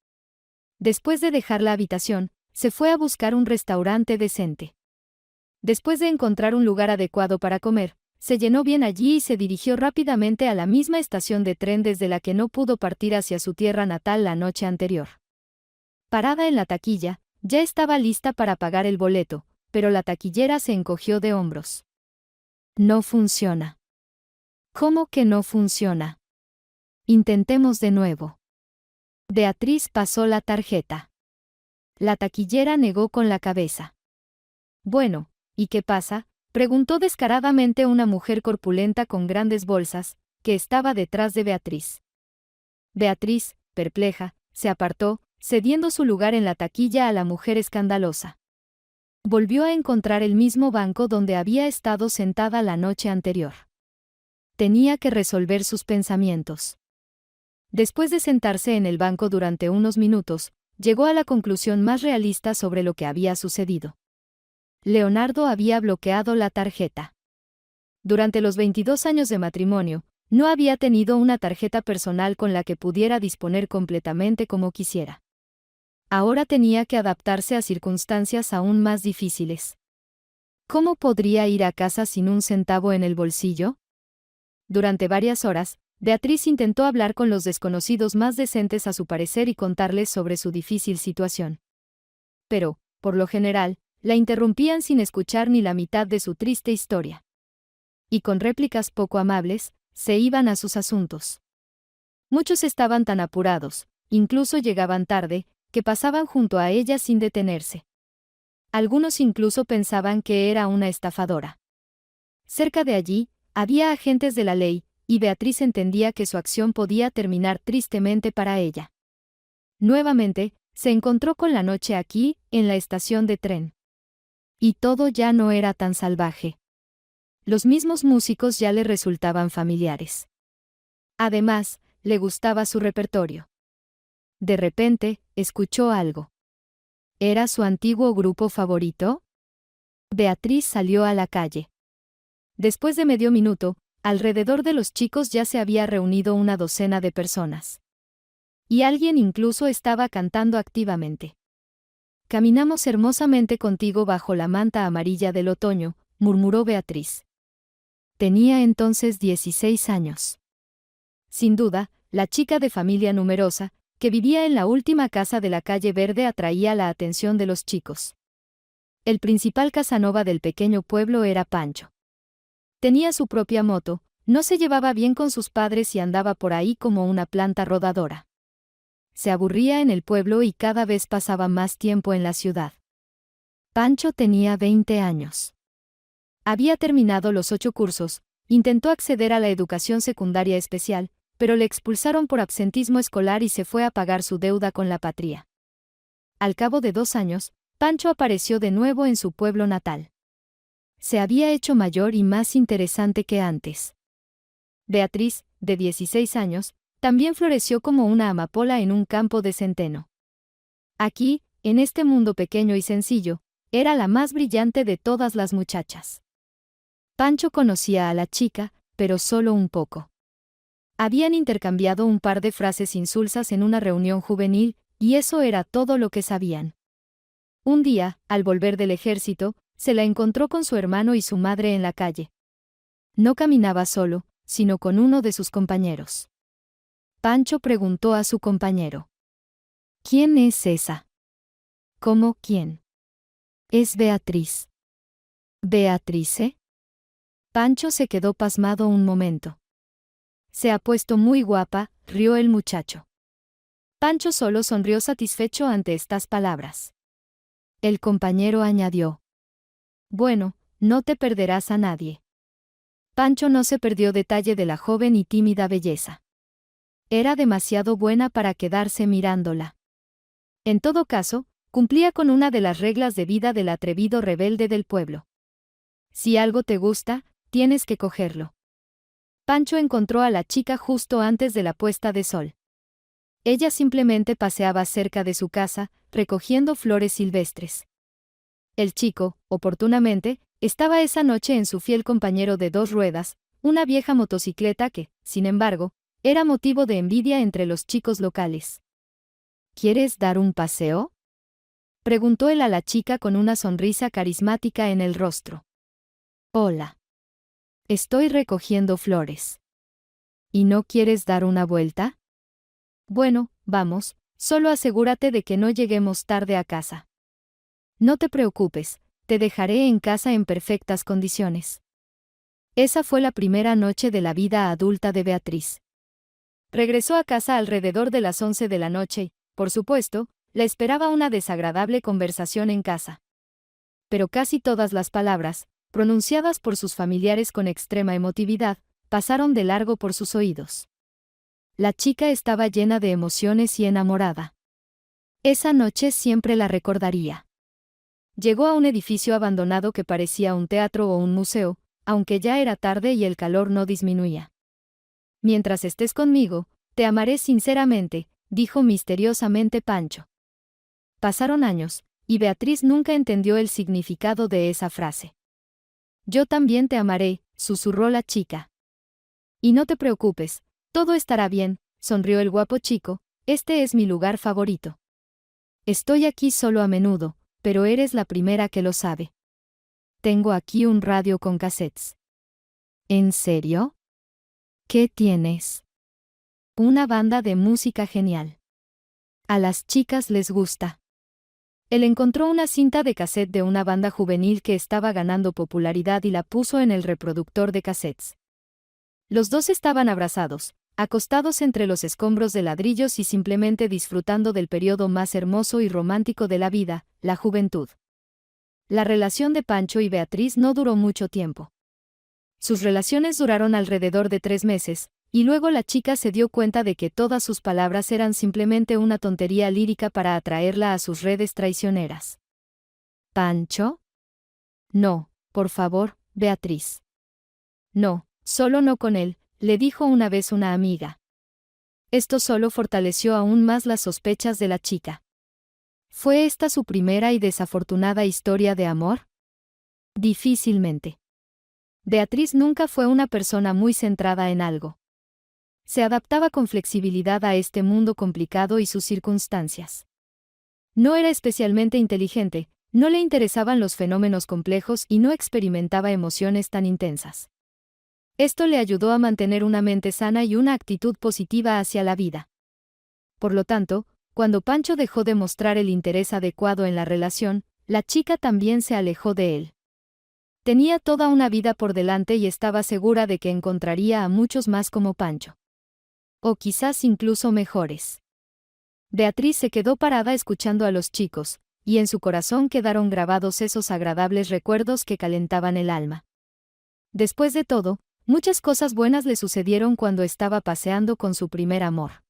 Después de dejar la habitación, se fue a buscar un restaurante decente. Después de encontrar un lugar adecuado para comer, se llenó bien allí y se dirigió rápidamente a la misma estación de tren desde la que no pudo partir hacia su tierra natal la noche anterior. Parada en la taquilla, ya estaba lista para pagar el boleto, pero la taquillera se encogió de hombros. No funciona. ¿Cómo que no funciona? Intentemos de nuevo. Beatriz pasó la tarjeta. La taquillera negó con la cabeza. Bueno, ¿y qué pasa?, preguntó descaradamente una mujer corpulenta con grandes bolsas, que estaba detrás de Beatriz. Beatriz, perpleja, se apartó, cediendo su lugar en la taquilla a la mujer escandalosa. Volvió a encontrar el mismo banco donde había estado sentada la noche anterior. Tenía que resolver sus pensamientos. Después de sentarse en el banco durante unos minutos, llegó a la conclusión más realista sobre lo que había sucedido. Leonardo había bloqueado la tarjeta. Durante los 22 años de matrimonio, no había tenido una tarjeta personal con la que pudiera disponer completamente como quisiera. Ahora tenía que adaptarse a circunstancias aún más difíciles. ¿Cómo podría ir a casa sin un centavo en el bolsillo? Durante varias horas, Beatriz intentó hablar con los desconocidos más decentes a su parecer y contarles sobre su difícil situación. Pero, por lo general, la interrumpían sin escuchar ni la mitad de su triste historia. Y con réplicas poco amables, se iban a sus asuntos. Muchos estaban tan apurados, incluso llegaban tarde, que pasaban junto a ella sin detenerse. Algunos incluso pensaban que era una estafadora. Cerca de allí, había agentes de la ley, y Beatriz entendía que su acción podía terminar tristemente para ella. Nuevamente, se encontró con la noche aquí, en la estación de tren. Y todo ya no era tan salvaje. Los mismos músicos ya le resultaban familiares. Además, le gustaba su repertorio. De repente, escuchó algo. ¿Era su antiguo grupo favorito? Beatriz salió a la calle. Después de medio minuto, alrededor de los chicos ya se había reunido una docena de personas. Y alguien incluso estaba cantando activamente. Caminamos hermosamente contigo bajo la manta amarilla del otoño, murmuró Beatriz. Tenía entonces 16 años. Sin duda, la chica de familia numerosa, que vivía en la última casa de la calle Verde, atraía la atención de los chicos. El principal Casanova del pequeño pueblo era Pancho. Tenía su propia moto, no se llevaba bien con sus padres y andaba por ahí como una planta rodadora. Se aburría en el pueblo y cada vez pasaba más tiempo en la ciudad. Pancho tenía 20 años. Había terminado los 8 cursos, intentó acceder a la educación secundaria especial, pero le expulsaron por absentismo escolar y se fue a pagar su deuda con la patria. Al cabo de 2 años, Pancho apareció de nuevo en su pueblo natal. Se había hecho mayor y más interesante que antes. Beatriz, de 16 años, también floreció como una amapola en un campo de centeno. Aquí, en este mundo pequeño y sencillo, era la más brillante de todas las muchachas. Pancho conocía a la chica, pero solo un poco. Habían intercambiado un par de frases insulsas en una reunión juvenil, y eso era todo lo que sabían. Un día, al volver del ejército, se la encontró con su hermano y su madre en la calle. No caminaba solo, sino con uno de sus compañeros. Pancho preguntó a su compañero. ¿Quién es esa? ¿Cómo quién? Es Beatriz. ¿Beatrice? Pancho se quedó pasmado un momento. Se ha puesto muy guapa, rió el muchacho. Pancho solo sonrió satisfecho ante estas palabras. El compañero añadió. Bueno, no te perderás a nadie. Pancho no se perdió detalle de la joven y tímida belleza. Era demasiado buena para quedarse mirándola. En todo caso, cumplía con una de las reglas de vida del atrevido rebelde del pueblo. Si algo te gusta, tienes que cogerlo. Pancho encontró a la chica justo antes de la puesta de sol. Ella simplemente paseaba cerca de su casa, recogiendo flores silvestres. El chico, oportunamente, estaba esa noche en su fiel compañero de 2 ruedas, una vieja motocicleta que, sin embargo, era motivo de envidia entre los chicos locales. ¿Quieres dar un paseo?, preguntó él a la chica con una sonrisa carismática en el rostro. Hola. Estoy recogiendo flores. ¿Y no quieres dar una vuelta? Bueno, vamos, solo asegúrate de que no lleguemos tarde a casa. No te preocupes, te dejaré en casa en perfectas condiciones. Esa fue la primera noche de la vida adulta de Beatriz. Regresó a casa alrededor de las 11 de la noche y, por supuesto, la esperaba una desagradable conversación en casa. Pero casi todas las palabras, pronunciadas por sus familiares con extrema emotividad, pasaron de largo por sus oídos. La chica estaba llena de emociones y enamorada. Esa noche siempre la recordaría. Llegó a un edificio abandonado que parecía un teatro o un museo, aunque ya era tarde y el calor no disminuía. Mientras estés conmigo, te amaré sinceramente, dijo misteriosamente Pancho. Pasaron años, y Beatriz nunca entendió el significado de esa frase. Yo también te amaré, susurró la chica. Y no te preocupes, todo estará bien, sonrió el guapo chico, este es mi lugar favorito. Estoy aquí solo a menudo, pero eres la primera que lo sabe. Tengo aquí un radio con cassettes. ¿En serio? ¿Qué tienes? Una banda de música genial. A las chicas les gusta. Él encontró una cinta de cassette de una banda juvenil que estaba ganando popularidad y la puso en el reproductor de cassettes. Los dos estaban abrazados, acostados entre los escombros de ladrillos y simplemente disfrutando del periodo más hermoso y romántico de la vida, la juventud. La relación de Pancho y Beatriz no duró mucho tiempo. Sus relaciones duraron alrededor de 3 meses, y luego la chica se dio cuenta de que todas sus palabras eran simplemente una tontería lírica para atraerla a sus redes traicioneras. ¿Pancho? No, por favor, Beatriz. No, solo no con él, le dijo una vez una amiga. Esto solo fortaleció aún más las sospechas de la chica. ¿Fue esta su primera y desafortunada historia de amor? Difícilmente. Beatriz nunca fue una persona muy centrada en algo. Se adaptaba con flexibilidad a este mundo complicado y sus circunstancias. No era especialmente inteligente, no le interesaban los fenómenos complejos y no experimentaba emociones tan intensas. Esto le ayudó a mantener una mente sana y una actitud positiva hacia la vida. Por lo tanto, cuando Pancho dejó de mostrar el interés adecuado en la relación, la chica también se alejó de él. Tenía toda una vida por delante y estaba segura de que encontraría a muchos más como Pancho. O quizás incluso mejores. Beatriz se quedó parada escuchando a los chicos, y en su corazón quedaron grabados esos agradables recuerdos que calentaban el alma. Después de todo, muchas cosas buenas le sucedieron cuando estaba paseando con su primer amor.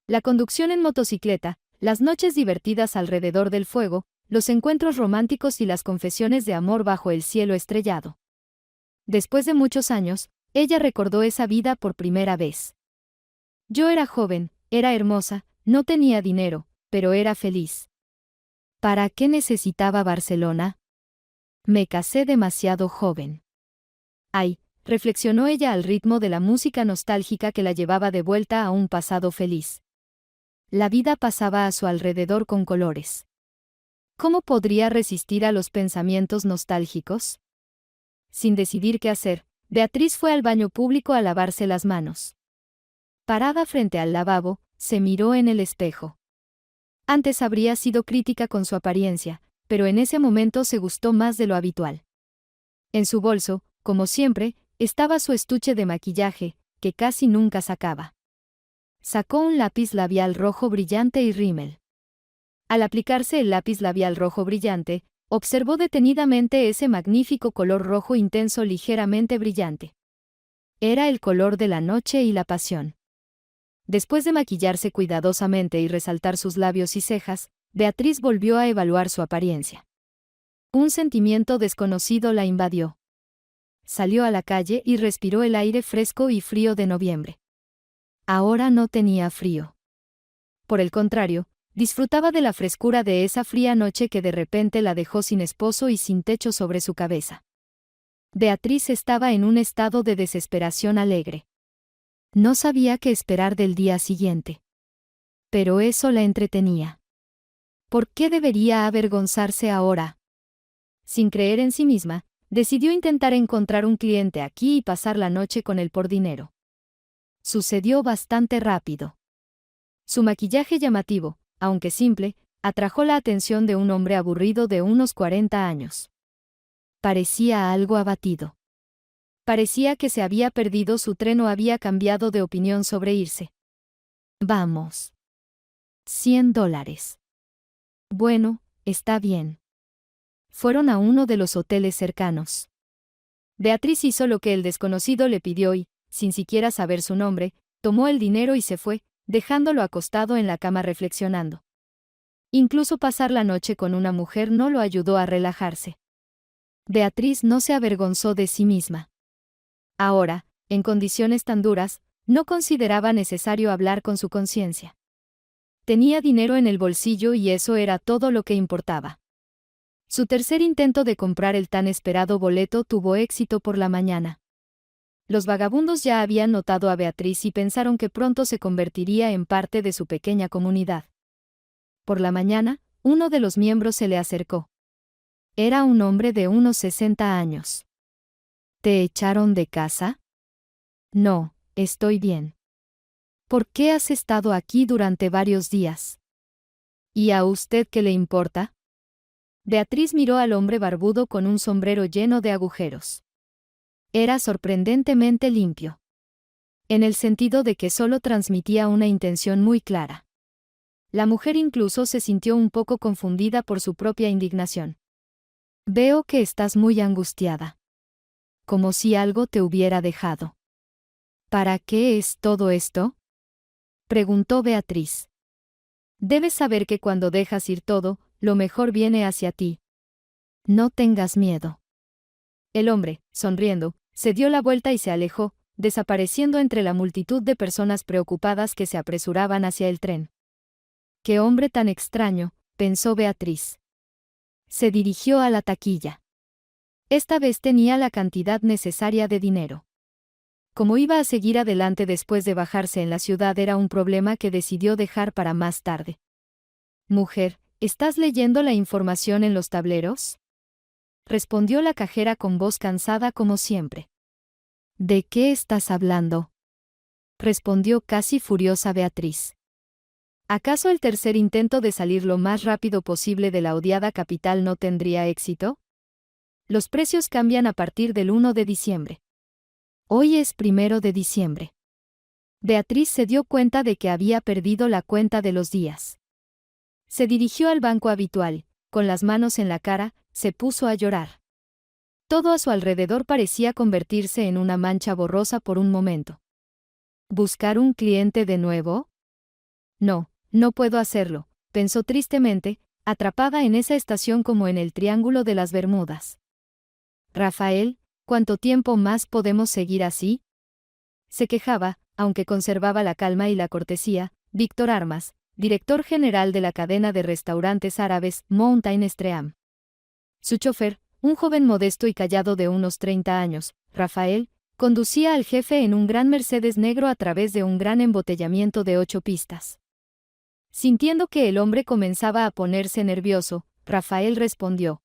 La conducción en motocicleta, las noches divertidas alrededor del fuego, los encuentros románticos y las confesiones de amor bajo el cielo estrellado. Después de muchos años, ella recordó esa vida por primera vez. Yo era joven, era hermosa, no tenía dinero, pero era feliz. ¿Para qué necesitaba Barcelona? Me casé demasiado joven. Ay, reflexionó ella al ritmo de la música nostálgica que la llevaba de vuelta a un pasado feliz. La vida pasaba a su alrededor con colores. ¿Cómo podría resistir a los pensamientos nostálgicos? Sin decidir qué hacer, Beatriz fue al baño público a lavarse las manos. Parada frente al lavabo, se miró en el espejo. Antes habría sido crítica con su apariencia, pero en ese momento se gustó más de lo habitual. En su bolso, como siempre, estaba su estuche de maquillaje, que casi nunca sacaba. Sacó un lápiz labial rojo brillante y rímel. Al aplicarse el lápiz labial rojo brillante, observó detenidamente ese magnífico color rojo intenso ligeramente brillante. Era el color de la noche y la pasión. Después de maquillarse cuidadosamente y resaltar sus labios y cejas, Beatriz volvió a evaluar su apariencia. Un sentimiento desconocido la invadió. Salió a la calle y respiró el aire fresco y frío de noviembre. Ahora no tenía frío. Por el contrario, disfrutaba de la frescura de esa fría noche que de repente la dejó sin esposo y sin techo sobre su cabeza. Beatriz estaba en un estado de desesperación alegre. No sabía qué esperar del día siguiente. Pero eso la entretenía. ¿Por qué debería avergonzarse ahora? Sin creer en sí misma, decidió intentar encontrar un cliente aquí y pasar la noche con él por dinero. Sucedió bastante rápido. Su maquillaje llamativo, aunque simple, atrajo la atención de un hombre aburrido de unos 40 años. Parecía algo abatido. Parecía que se había perdido su tren o había cambiado de opinión sobre irse. Vamos. $100. Bueno, está bien. Fueron a uno de los hoteles cercanos. Beatriz hizo lo que el desconocido le pidió y, sin siquiera saber su nombre, tomó el dinero y se fue, dejándolo acostado en la cama reflexionando. Incluso pasar la noche con una mujer no lo ayudó a relajarse. Beatriz no se avergonzó de sí misma. Ahora, en condiciones tan duras, no consideraba necesario hablar con su conciencia. Tenía dinero en el bolsillo y eso era todo lo que importaba. Su tercer intento de comprar el tan esperado boleto tuvo éxito por la mañana. Los vagabundos ya habían notado a Beatriz y pensaron que pronto se convertiría en parte de su pequeña comunidad. Por la mañana, uno de los miembros se le acercó. Era un hombre de unos 60 años. ¿Te echaron de casa? No, estoy bien. ¿Por qué has estado aquí durante varios días? ¿Y a usted qué le importa? Beatriz miró al hombre barbudo con un sombrero lleno de agujeros. Era sorprendentemente limpio. En el sentido de que solo transmitía una intención muy clara. La mujer incluso se sintió un poco confundida por su propia indignación. Veo que estás muy angustiada. Como si algo te hubiera dejado. ¿Para qué es todo esto? Preguntó Beatriz. Debes saber que cuando dejas ir todo, lo mejor viene hacia ti. No tengas miedo. El hombre, sonriendo, se dio la vuelta y se alejó, desapareciendo entre la multitud de personas preocupadas que se apresuraban hacia el tren. ¡Qué hombre tan extraño!, pensó Beatriz. Se dirigió a la taquilla. Esta vez tenía la cantidad necesaria de dinero. Como iba a seguir adelante después de bajarse en la ciudad era un problema que decidió dejar para más tarde. Mujer, ¿estás leyendo la información en los tableros? Respondió la cajera con voz cansada como siempre. ¿De qué estás hablando? Respondió casi furiosa Beatriz. ¿Acaso el tercer intento de salir lo más rápido posible de la odiada capital no tendría éxito? Los precios cambian a partir del 1 de diciembre. Hoy es 1 de diciembre. Beatriz se dio cuenta de que había perdido la cuenta de los días. Se dirigió al banco habitual, con las manos en la cara, se puso a llorar. Todo a su alrededor parecía convertirse en una mancha borrosa por un momento. ¿Buscar un cliente de nuevo? No, no puedo hacerlo, pensó tristemente, atrapada en esa estación como en el Triángulo de las Bermudas. Rafael, ¿cuánto tiempo más podemos seguir así? Se quejaba, aunque conservaba la calma y la cortesía, Víctor Armas, director general de la cadena de restaurantes árabes Mountain Stream. Su chofer, un joven modesto y callado de unos 30 años, Rafael, conducía al jefe en un gran Mercedes negro a través de un gran embotellamiento de 8 pistas. Sintiendo que el hombre comenzaba a ponerse nervioso, Rafael respondió.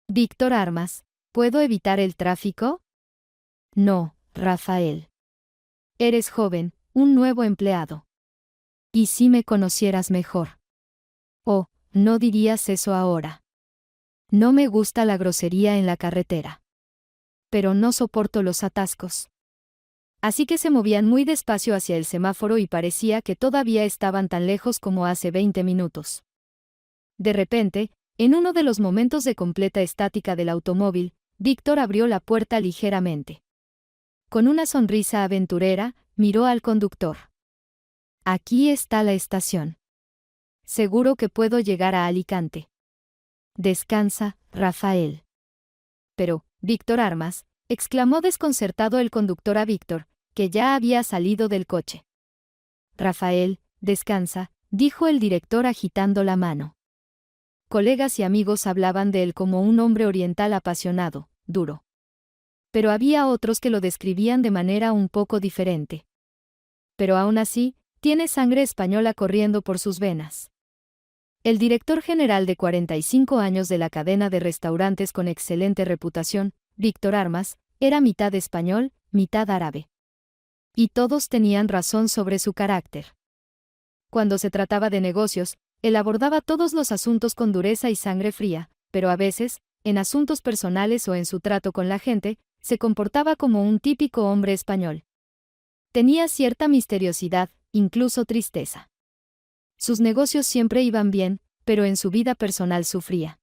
Víctor Armas, ¿puedo evitar el tráfico? No, Rafael. Eres joven, un nuevo empleado. ¿Y si me conocieras mejor? Oh, no dirías eso ahora. No me gusta la grosería en la carretera. Pero no soporto los atascos. Así que se movían muy despacio hacia el semáforo y parecía que todavía estaban tan lejos como hace 20 minutos. De repente, en uno de los momentos de completa estática del automóvil, Víctor abrió la puerta ligeramente. Con una sonrisa aventurera, miró al conductor. Aquí está la estación. Seguro que puedo llegar a Alicante. Descansa, Rafael. Pero, Víctor Armas, exclamó desconcertado el conductor a Víctor, que ya había salido del coche. Rafael, descansa, dijo el director agitando la mano. Colegas y amigos hablaban de él como un hombre oriental apasionado, duro. Pero había otros que lo describían de manera un poco diferente. Pero aún así, tiene sangre española corriendo por sus venas. El director general de 45 años de la cadena de restaurantes con excelente reputación, Víctor Armas, era mitad español, mitad árabe. Y todos tenían razón sobre su carácter. Cuando se trataba de negocios, él abordaba todos los asuntos con dureza y sangre fría, pero a veces, en asuntos personales o en su trato con la gente, se comportaba como un típico hombre español. Tenía cierta misteriosidad, incluso tristeza. Sus negocios siempre iban bien, pero en su vida personal sufría.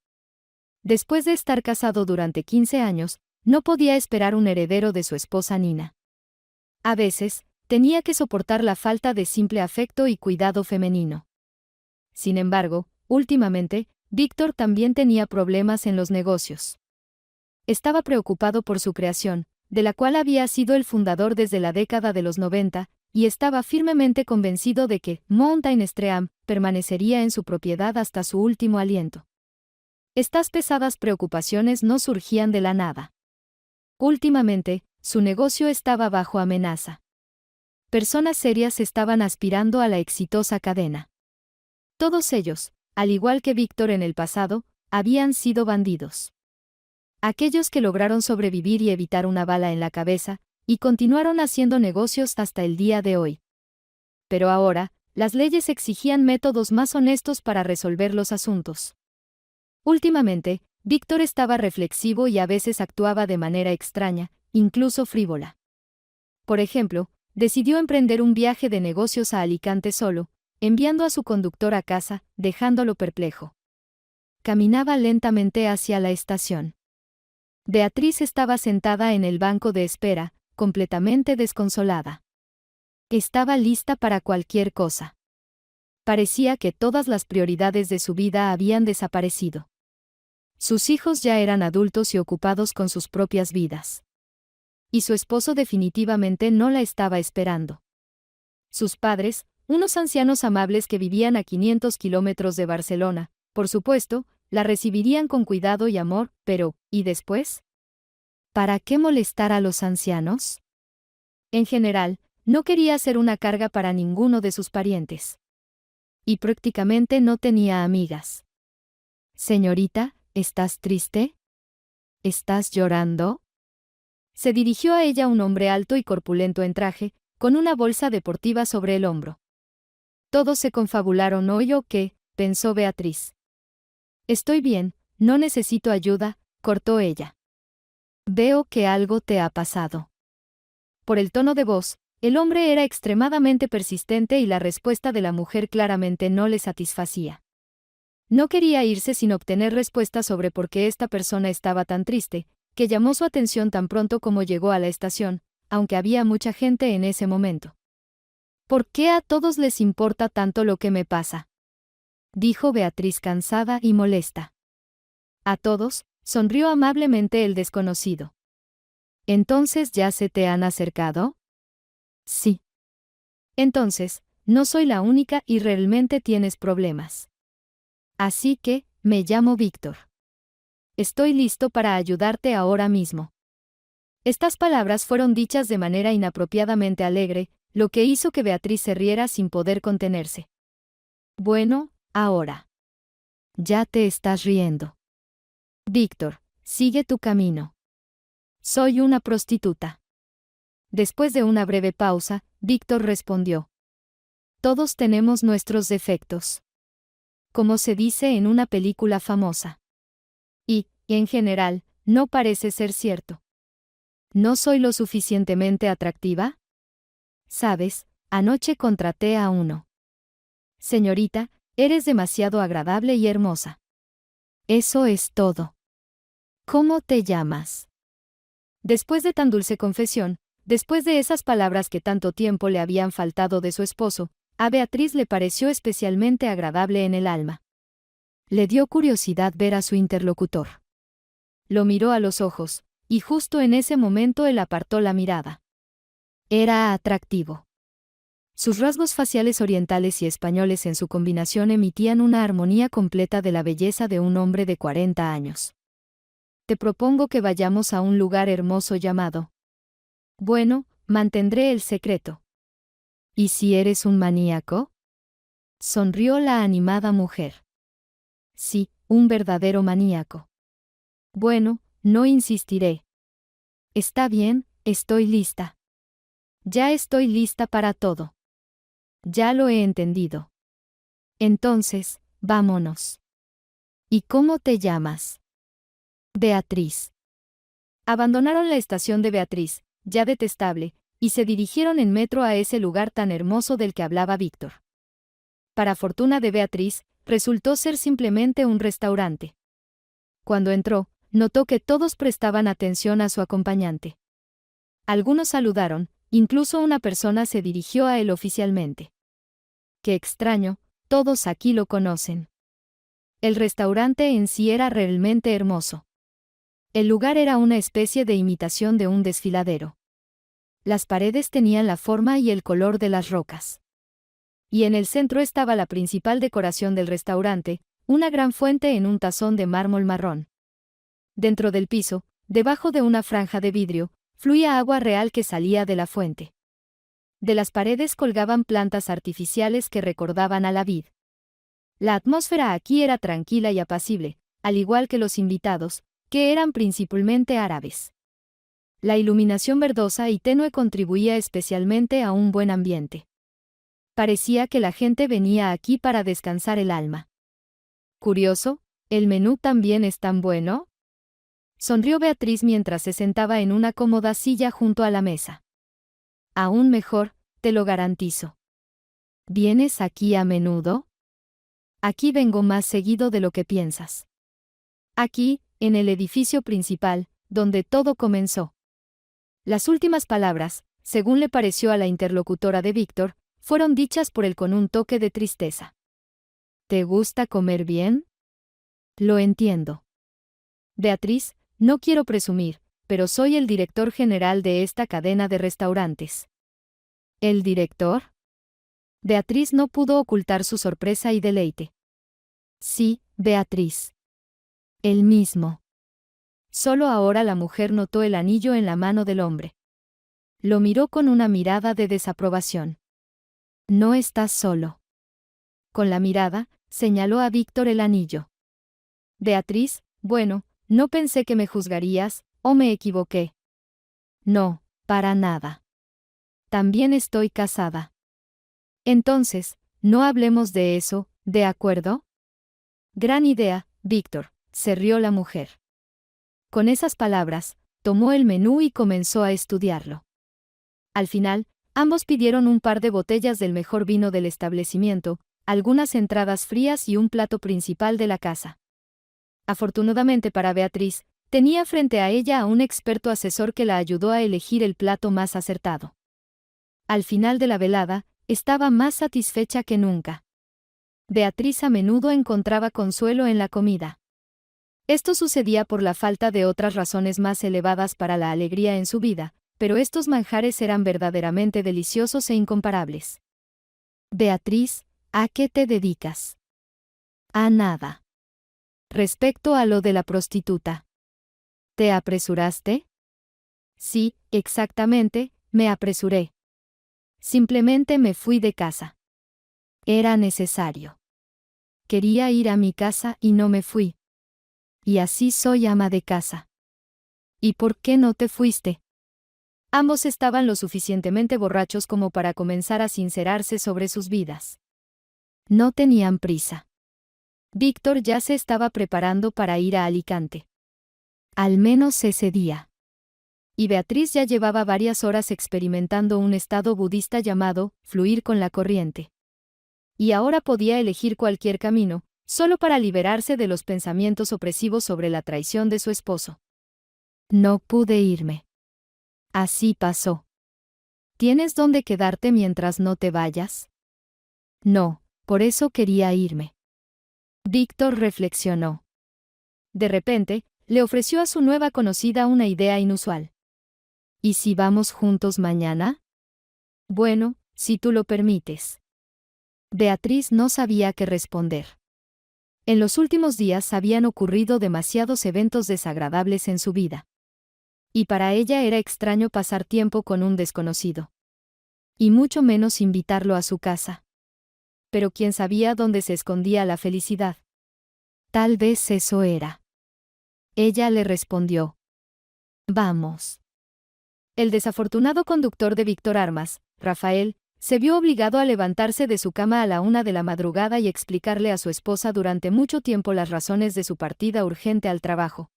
Después de estar casado durante 15 años, no podía esperar un heredero de su esposa Nina. A veces, tenía que soportar la falta de simple afecto y cuidado femenino. Sin embargo, últimamente, Víctor también tenía problemas en los negocios. Estaba preocupado por su creación, de la cual había sido el fundador desde la década de los 90, y estaba firmemente convencido de que Mountain Stream permanecería en su propiedad hasta su último aliento. Estas pesadas preocupaciones no surgían de la nada. Últimamente, su negocio estaba bajo amenaza. Personas serias estaban aspirando a la exitosa cadena. Todos ellos, al igual que Víctor en el pasado, habían sido bandidos. Aquellos que lograron sobrevivir y evitar una bala en la cabeza, y continuaron haciendo negocios hasta el día de hoy. Pero ahora, las leyes exigían métodos más honestos para resolver los asuntos. Últimamente, Víctor estaba reflexivo y a veces actuaba de manera extraña, incluso frívola. Por ejemplo, decidió emprender un viaje de negocios a Alicante solo, enviando a su conductor a casa, dejándolo perplejo. Caminaba lentamente hacia la estación. Beatriz estaba sentada en el banco de espera, completamente desconsolada. Estaba lista para cualquier cosa. Parecía que todas las prioridades de su vida habían desaparecido. Sus hijos ya eran adultos y ocupados con sus propias vidas. Y su esposo definitivamente no la estaba esperando. Sus padres, unos ancianos amables que vivían a 500 kilómetros de Barcelona, por supuesto, la recibirían con cuidado y amor, pero, ¿y después? ¿Para qué molestar a los ancianos? En general, no quería ser una carga para ninguno de sus parientes. Y prácticamente no tenía amigas. Señorita, ¿estás triste? ¿Estás llorando? Se dirigió a ella un hombre alto y corpulento en traje, con una bolsa deportiva sobre el hombro. Todos se confabularon hoy o qué, pensó Beatriz. Estoy bien, no necesito ayuda, cortó ella. Veo que algo te ha pasado. Por el tono de voz, el hombre era extremadamente persistente y la respuesta de la mujer claramente no le satisfacía. No quería irse sin obtener respuesta sobre por qué esta persona estaba tan triste, que llamó su atención tan pronto como llegó a la estación, aunque había mucha gente en ese momento. ¿Por qué a todos les importa tanto lo que me pasa?, dijo Beatriz cansada y molesta. A todos, sonrió amablemente el desconocido. ¿Entonces ya se te han acercado? Sí. Entonces, no soy la única y realmente tienes problemas. Así que, me llamo Víctor. Estoy listo para ayudarte ahora mismo. Estas palabras fueron dichas de manera inapropiadamente alegre, lo que hizo que Beatriz se riera sin poder contenerse. Bueno, ahora. Ya te estás riendo. Víctor, sigue tu camino. Soy una prostituta. Después de una breve pausa, Víctor respondió. Todos tenemos nuestros defectos. Como se dice en una película famosa. Y, en general, no parece ser cierto. ¿No soy lo suficientemente atractiva? Sabes, anoche contraté a uno. Señorita, eres demasiado agradable y hermosa. Eso es todo. ¿Cómo te llamas? Después de tan dulce confesión, después de esas palabras que tanto tiempo le habían faltado de su esposo, a Beatriz le pareció especialmente agradable en el alma. Le dio curiosidad ver a su interlocutor. Lo miró a los ojos, y justo en ese momento él apartó la mirada. Era atractivo. Sus rasgos faciales orientales y españoles en su combinación emitían una armonía completa de la belleza de un hombre de 40 años. Te propongo que vayamos a un lugar hermoso llamado. Bueno, mantendré el secreto. ¿Y si eres un maníaco? Sonrió la animada mujer. Sí, un verdadero maníaco. Bueno, no insistiré. Está bien, estoy lista. Ya estoy lista para todo. Ya lo he entendido. Entonces, vámonos. ¿Y cómo te llamas? Beatriz. Abandonaron la estación de Beatriz, ya detestable, y se dirigieron en metro a ese lugar tan hermoso del que hablaba Víctor. Para fortuna de Beatriz, resultó ser simplemente un restaurante. Cuando entró, notó que todos prestaban atención a su acompañante. Algunos saludaron, incluso una persona se dirigió a él oficialmente. Qué extraño, todos aquí lo conocen. El restaurante en sí era realmente hermoso. El lugar era una especie de imitación de un desfiladero. Las paredes tenían la forma y el color de las rocas. Y en el centro estaba la principal decoración del restaurante, una gran fuente en un tazón de mármol marrón. Dentro del piso, debajo de una franja de vidrio, fluía agua real que salía de la fuente. De las paredes colgaban plantas artificiales que recordaban a la vid. La atmósfera aquí era tranquila y apacible, al igual que los invitados, que eran principalmente árabes. La iluminación verdosa y tenue contribuía especialmente a un buen ambiente. Parecía que la gente venía aquí para descansar el alma. Curioso, ¿el menú también es tan bueno? Sonrió Beatriz mientras se sentaba en una cómoda silla junto a la mesa. Aún mejor, te lo garantizo. ¿Vienes aquí a menudo? Aquí vengo más seguido de lo que piensas. Aquí, en el edificio principal, donde todo comenzó. Las últimas palabras, según le pareció a la interlocutora de Víctor, fueron dichas por él con un toque de tristeza. ¿Te gusta comer bien? Lo entiendo. Beatriz, no quiero presumir, pero soy el director general de esta cadena de restaurantes. ¿El director? Beatriz no pudo ocultar su sorpresa y deleite. Sí, Beatriz. El mismo. Solo ahora la mujer notó el anillo en la mano del hombre. Lo miró con una mirada de desaprobación. No estás solo. Con la mirada, señaló a Víctor el anillo. Beatriz, bueno, no pensé que me juzgarías, ¿o me equivoqué? No, para nada. También estoy casada. Entonces, no hablemos de eso, ¿de acuerdo? Gran idea, Víctor, se rió la mujer. Con esas palabras, tomó el menú y comenzó a estudiarlo. Al final, ambos pidieron un par de botellas del mejor vino del establecimiento, algunas entradas frías y un plato principal de la casa. Afortunadamente para Beatriz, tenía frente a ella a un experto asesor que la ayudó a elegir el plato más acertado. Al final de la velada, estaba más satisfecha que nunca. Beatriz a menudo encontraba consuelo en la comida. Esto sucedía por la falta de otras razones más elevadas para la alegría en su vida, pero estos manjares eran verdaderamente deliciosos e incomparables. Beatriz, ¿a qué te dedicas? A nada. Respecto a lo de la prostituta. ¿Te apresuraste? Sí, exactamente, me apresuré. Simplemente me fui de casa. Era necesario. Quería ir a mi casa y no me fui. Y así soy ama de casa. ¿Y por qué no te fuiste? Ambos estaban lo suficientemente borrachos como para comenzar a sincerarse sobre sus vidas. No tenían prisa. Víctor ya se estaba preparando para ir a Alicante. Al menos ese día. Y Beatriz ya llevaba varias horas experimentando un estado budista llamado fluir con la corriente. Y ahora podía elegir cualquier camino, solo para liberarse de los pensamientos opresivos sobre la traición de su esposo. No pude irme. Así pasó. ¿Tienes dónde quedarte mientras no te vayas? No, por eso quería irme. Víctor reflexionó. De repente, le ofreció a su nueva conocida una idea inusual. ¿Y si vamos juntos mañana? Bueno, si tú lo permites. Beatriz no sabía qué responder. En los últimos días habían ocurrido demasiados eventos desagradables en su vida. Y para ella era extraño pasar tiempo con un desconocido. Y mucho menos invitarlo a su casa. Pero quién sabía dónde se escondía la felicidad. Tal vez eso era. Ella le respondió. Vamos. El desafortunado conductor de Víctor Armas, Rafael, se vio obligado a levantarse de su cama a la 1 de la madrugada y explicarle a su esposa durante mucho tiempo las razones de su partida urgente al trabajo.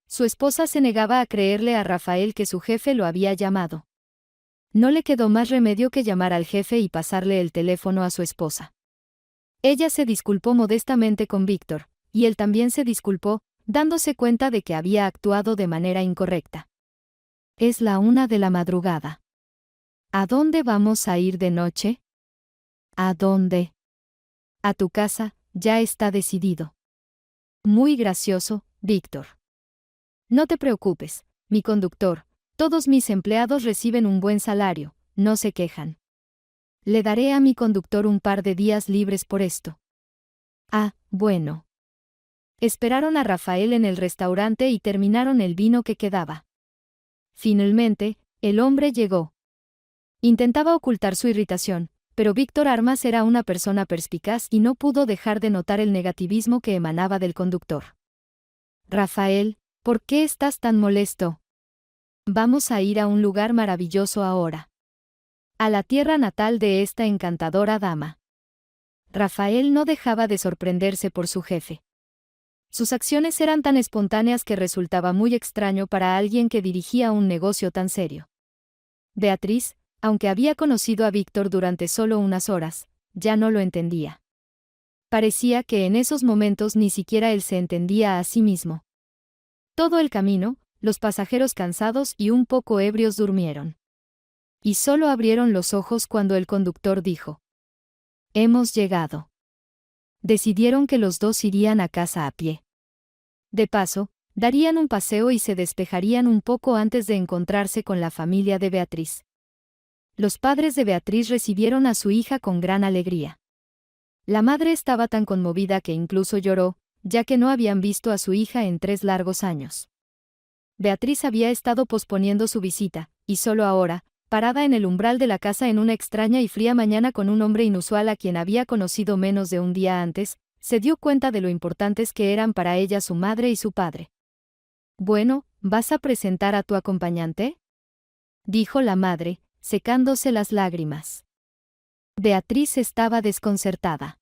Su esposa se negaba a creerle a Rafael que su jefe lo había llamado. No le quedó más remedio que llamar al jefe y pasarle el teléfono a su esposa. Ella se disculpó modestamente con Víctor, y él también se disculpó, dándose cuenta de que había actuado de manera incorrecta. Es la 1 de la madrugada. ¿A dónde vamos a ir de noche? ¿A dónde? A tu casa, ya está decidido. Muy gracioso, Víctor. No te preocupes, mi conductor, todos mis empleados reciben un buen salario, no se quejan. Le daré a mi conductor un par de días libres por esto. Ah, bueno. Esperaron a Rafael en el restaurante y terminaron el vino que quedaba. Finalmente, el hombre llegó. Intentaba ocultar su irritación, pero Víctor Armas era una persona perspicaz y no pudo dejar de notar el negativismo que emanaba del conductor. Rafael, ¿por qué estás tan molesto? Vamos a ir a un lugar maravilloso ahora. A la tierra natal de esta encantadora dama. Rafael no dejaba de sorprenderse por su jefe. Sus acciones eran tan espontáneas que resultaba muy extraño para alguien que dirigía un negocio tan serio. Beatriz, aunque había conocido a Víctor durante solo unas horas, ya no lo entendía. Parecía que en esos momentos ni siquiera él se entendía a sí mismo. Todo el camino, los pasajeros cansados y un poco ebrios durmieron. Y solo abrieron los ojos cuando el conductor dijo: «Hemos llegado». Decidieron que los dos irían a casa a pie. De paso, darían un paseo y se despejarían un poco antes de encontrarse con la familia de Beatriz. Los padres de Beatriz recibieron a su hija con gran alegría. La madre estaba tan conmovida que incluso lloró, ya que no habían visto a su hija en 3 largos años. Beatriz había estado posponiendo su visita, y solo ahora, parada en el umbral de la casa en una extraña y fría mañana con un hombre inusual a quien había conocido menos de un día antes, se dio cuenta de lo importantes que eran para ella su madre y su padre. «Bueno, ¿vas a presentar a tu acompañante?», dijo la madre, secándose las lágrimas. Beatriz estaba desconcertada.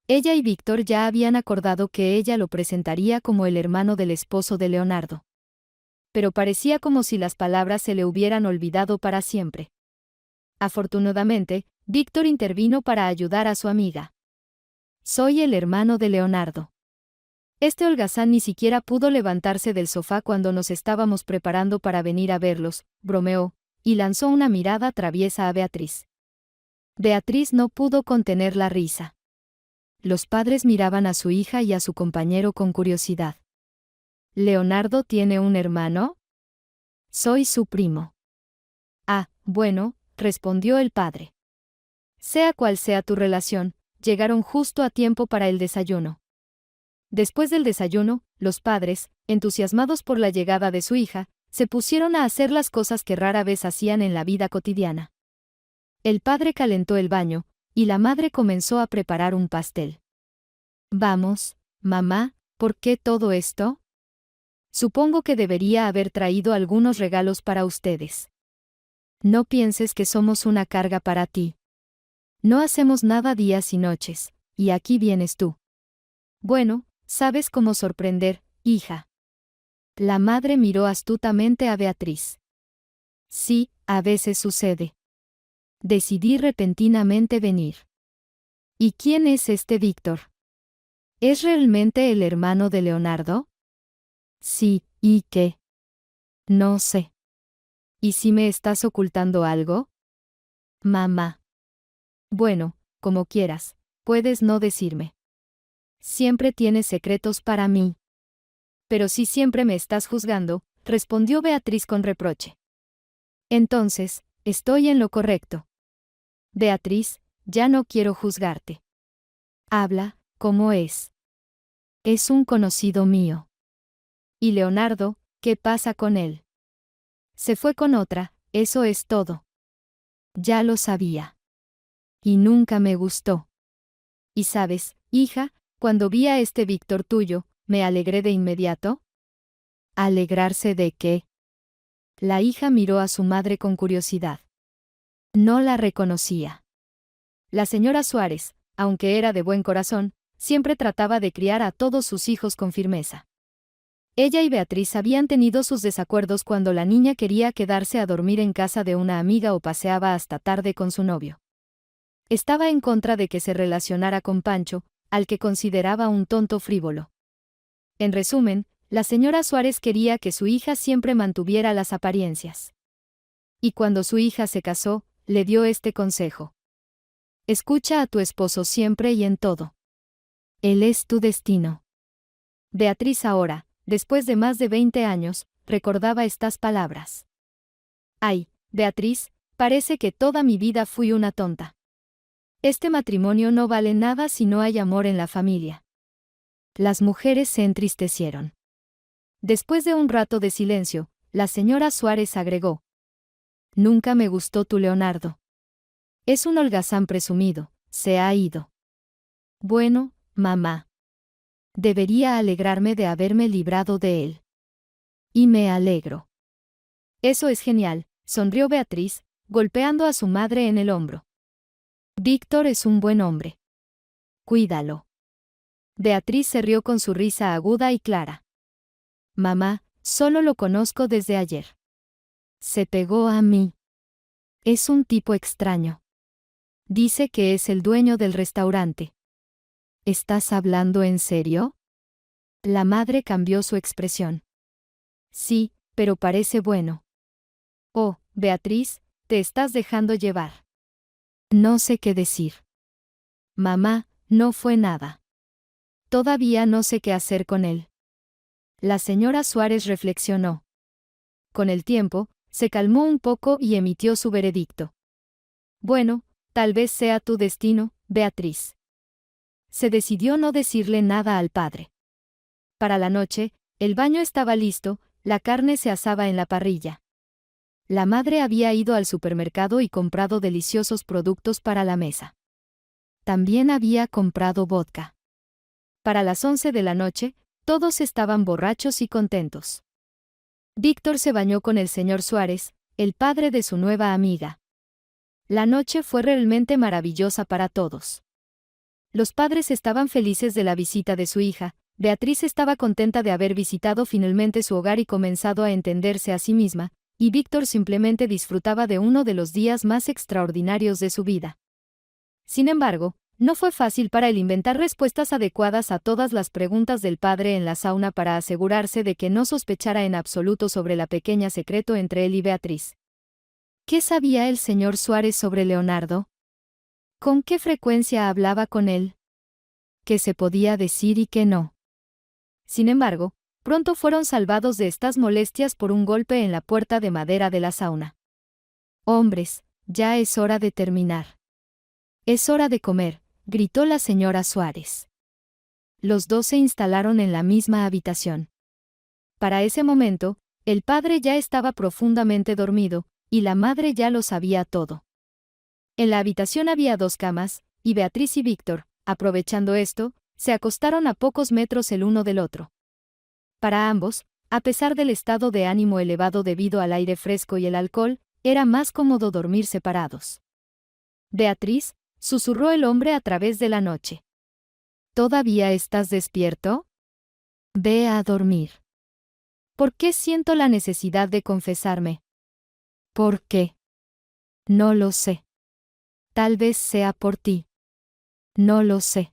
Ella y Víctor ya habían acordado que ella lo presentaría como el hermano del esposo de Leonardo. Pero parecía como si las palabras se le hubieran olvidado para siempre. Afortunadamente, Víctor intervino para ayudar a su amiga. «Soy el hermano de Leonardo». Este holgazán ni siquiera pudo levantarse del sofá cuando nos estábamos preparando para venir a verlos, bromeó, y lanzó una mirada traviesa a Beatriz. Beatriz no pudo contener la risa. Los padres miraban a su hija y a su compañero con curiosidad. «¿Leonardo tiene un hermano?» «Soy su primo». «Ah, bueno», respondió el padre. «Sea cual sea tu relación, llegaron justo a tiempo para el desayuno». Después del desayuno, los padres, entusiasmados por la llegada de su hija, se pusieron a hacer las cosas que rara vez hacían en la vida cotidiana. El padre calentó el baño, y la madre comenzó a preparar un pastel. «Vamos, mamá, ¿por qué todo esto? Supongo que debería haber traído algunos regalos para ustedes. No pienses que somos una carga para ti. No hacemos nada días y noches, y aquí vienes tú. Bueno, sabes cómo sorprender, hija». La madre miró astutamente a Beatriz. «Sí, a veces sucede. Decidí repentinamente venir». «¿Y quién es este Víctor? ¿Es realmente el hermano de Leonardo?» «Sí, ¿y qué?» «No sé». «¿Y si me estás ocultando algo?» «Mamá». «Bueno, como quieras, puedes no decirme. Siempre tienes secretos para mí». «Pero si siempre me estás juzgando», respondió Beatriz con reproche. «Entonces, estoy en lo correcto». «Beatriz, ya no quiero juzgarte. Habla, ¿cómo es?» «Es un conocido mío». «¿Y Leonardo, qué pasa con él?» «Se fue con otra, eso es todo». «Ya lo sabía. Y nunca me gustó. Y sabes, hija, cuando vi a este Víctor tuyo, me alegré de inmediato». «¿Alegrarse de qué?» La hija miró a su madre con curiosidad. No la reconocía. La señora Suárez, aunque era de buen corazón, siempre trataba de criar a todos sus hijos con firmeza. Ella y Beatriz habían tenido sus desacuerdos cuando la niña quería quedarse a dormir en casa de una amiga o paseaba hasta tarde con su novio. Estaba en contra de que se relacionara con Pancho, al que consideraba un tonto frívolo. En resumen, la señora Suárez quería que su hija siempre mantuviera las apariencias. Y cuando su hija se casó, le dio este consejo: «Escucha a tu esposo siempre y en todo. Él es tu destino». Beatriz ahora, después de más de 20 años, recordaba estas palabras. «Ay, Beatriz, parece que toda mi vida fui una tonta. Este matrimonio no vale nada si no hay amor en la familia». Las mujeres se entristecieron. Después de un rato de silencio, la señora Suárez agregó: «Nunca me gustó tu Leonardo. Es un holgazán presumido, se ha ido. Bueno, mamá. Debería alegrarme de haberme librado de él. Y me alegro. Eso es genial, sonrió Beatriz, golpeando a su madre en el hombro. Víctor es un buen hombre. Cuídalo. Beatriz se rió con su risa aguda y clara. Mamá, solo lo conozco desde ayer. Se pegó a mí. Es un tipo extraño. Dice que es el dueño del restaurante. ¿Estás hablando en serio? La madre cambió su expresión. Sí, pero parece bueno. Oh, Beatriz, te estás dejando llevar. No sé qué decir. Mamá, no fue nada. Todavía no sé qué hacer con él. La señora Suárez reflexionó. Con el tiempo, se calmó un poco y emitió su veredicto. Bueno, tal vez sea tu destino, Beatriz. Se decidió no decirle nada al padre. Para la noche, el baño estaba listo, la carne se asaba en la parrilla. La madre había ido al supermercado y comprado deliciosos productos para la mesa. También había comprado vodka. Para las 11 de la noche, todos estaban borrachos y contentos. Víctor se bañó con el señor Suárez, el padre de su nueva amiga. La noche fue realmente maravillosa para todos. Los padres estaban felices de la visita de su hija, Beatriz estaba contenta de haber visitado finalmente su hogar y comenzado a entenderse a sí misma, y Víctor simplemente disfrutaba de uno de los días más extraordinarios de su vida. Sin embargo, no fue fácil para él inventar respuestas adecuadas a todas las preguntas del padre en la sauna para asegurarse de que no sospechara en absoluto sobre la pequeña secreto entre él y Beatriz. ¿Qué sabía el señor Suárez sobre Leonardo? ¿Con qué frecuencia hablaba con él? ¿Qué se podía decir y qué no? Sin embargo, pronto fueron salvados de estas molestias por un golpe en la puerta de madera de la sauna. Hombres, ya es hora de terminar. Es hora de comer, gritó la señora Suárez. Los dos se instalaron en la misma habitación. Para ese momento, el padre ya estaba profundamente dormido, y la madre ya lo sabía todo. En la habitación había 2 camas, y Beatriz y Víctor, aprovechando esto, se acostaron a pocos metros el uno del otro. Para ambos, a pesar del estado de ánimo elevado debido al aire fresco y el alcohol, era más cómodo dormir separados. Beatriz, susurró el hombre a través de la noche. ¿Todavía estás despierto? Ve a dormir. ¿Por qué siento la necesidad de confesarme? ¿Por qué? No lo sé. Tal vez sea por ti. No lo sé.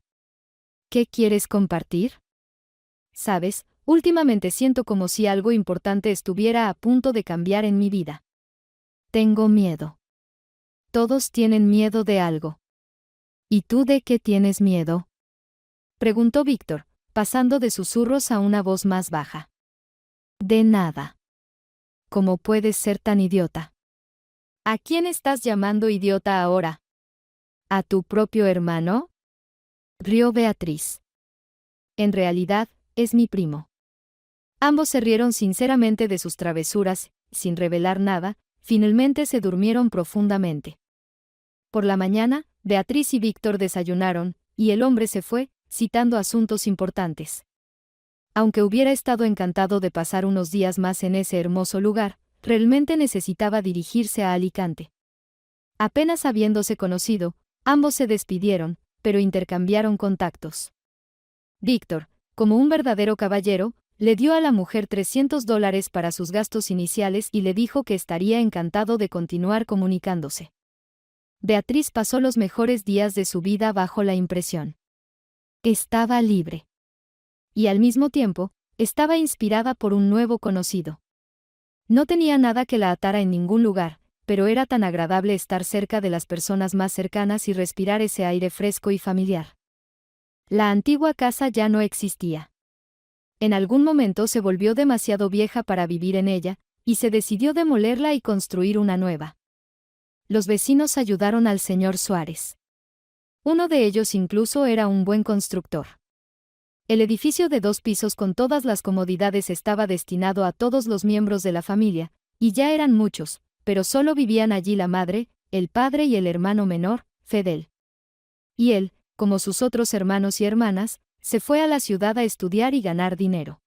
¿Qué quieres compartir? Sabes, últimamente siento como si algo importante estuviera a punto de cambiar en mi vida. Tengo miedo. Todos tienen miedo de algo. ¿Y tú de qué tienes miedo? Preguntó Víctor, pasando de susurros a una voz más baja. De nada. ¿Cómo puedes ser tan idiota? ¿A quién estás llamando idiota ahora? ¿A tu propio hermano? Rió Beatriz. En realidad, es mi primo. Ambos se rieron sinceramente de sus travesuras, sin revelar nada, finalmente se durmieron profundamente. Por la mañana, Beatriz y Víctor desayunaron, y el hombre se fue, citando asuntos importantes. Aunque hubiera estado encantado de pasar unos días más en ese hermoso lugar, realmente necesitaba dirigirse a Alicante. Apenas habiéndose conocido, ambos se despidieron, pero intercambiaron contactos. Víctor, como un verdadero caballero, le dio a la mujer $300 para sus gastos iniciales y le dijo que estaría encantado de continuar comunicándose. Beatriz pasó los mejores días de su vida bajo la impresión. Estaba libre. Y al mismo tiempo, estaba inspirada por un nuevo conocido. No tenía nada que la atara en ningún lugar, pero era tan agradable estar cerca de las personas más cercanas y respirar ese aire fresco y familiar. La antigua casa ya no existía. En algún momento se volvió demasiado vieja para vivir en ella, y se decidió demolerla y construir una nueva. Los vecinos ayudaron al señor Suárez. Uno de ellos incluso era un buen constructor. El edificio de 2 pisos con todas las comodidades estaba destinado a todos los miembros de la familia, y ya eran muchos, pero solo vivían allí la madre, el padre y el hermano menor, Fedel. Y él, como sus otros hermanos y hermanas, se fue a la ciudad a estudiar y ganar dinero.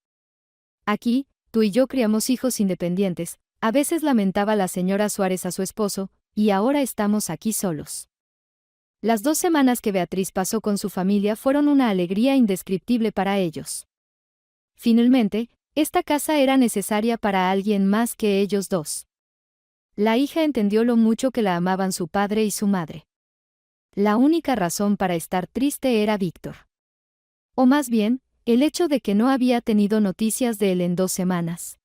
Aquí, tú y yo criamos hijos independientes, a veces lamentaba la señora Suárez a su esposo, y ahora estamos aquí solos. Las 2 semanas que Beatriz pasó con su familia fueron una alegría indescriptible para ellos. Finalmente, esta casa era necesaria para alguien más que ellos dos. La hija entendió lo mucho que la amaban su padre y su madre. La única razón para estar triste era Víctor. O más bien, el hecho de que no había tenido noticias de él en 2 semanas.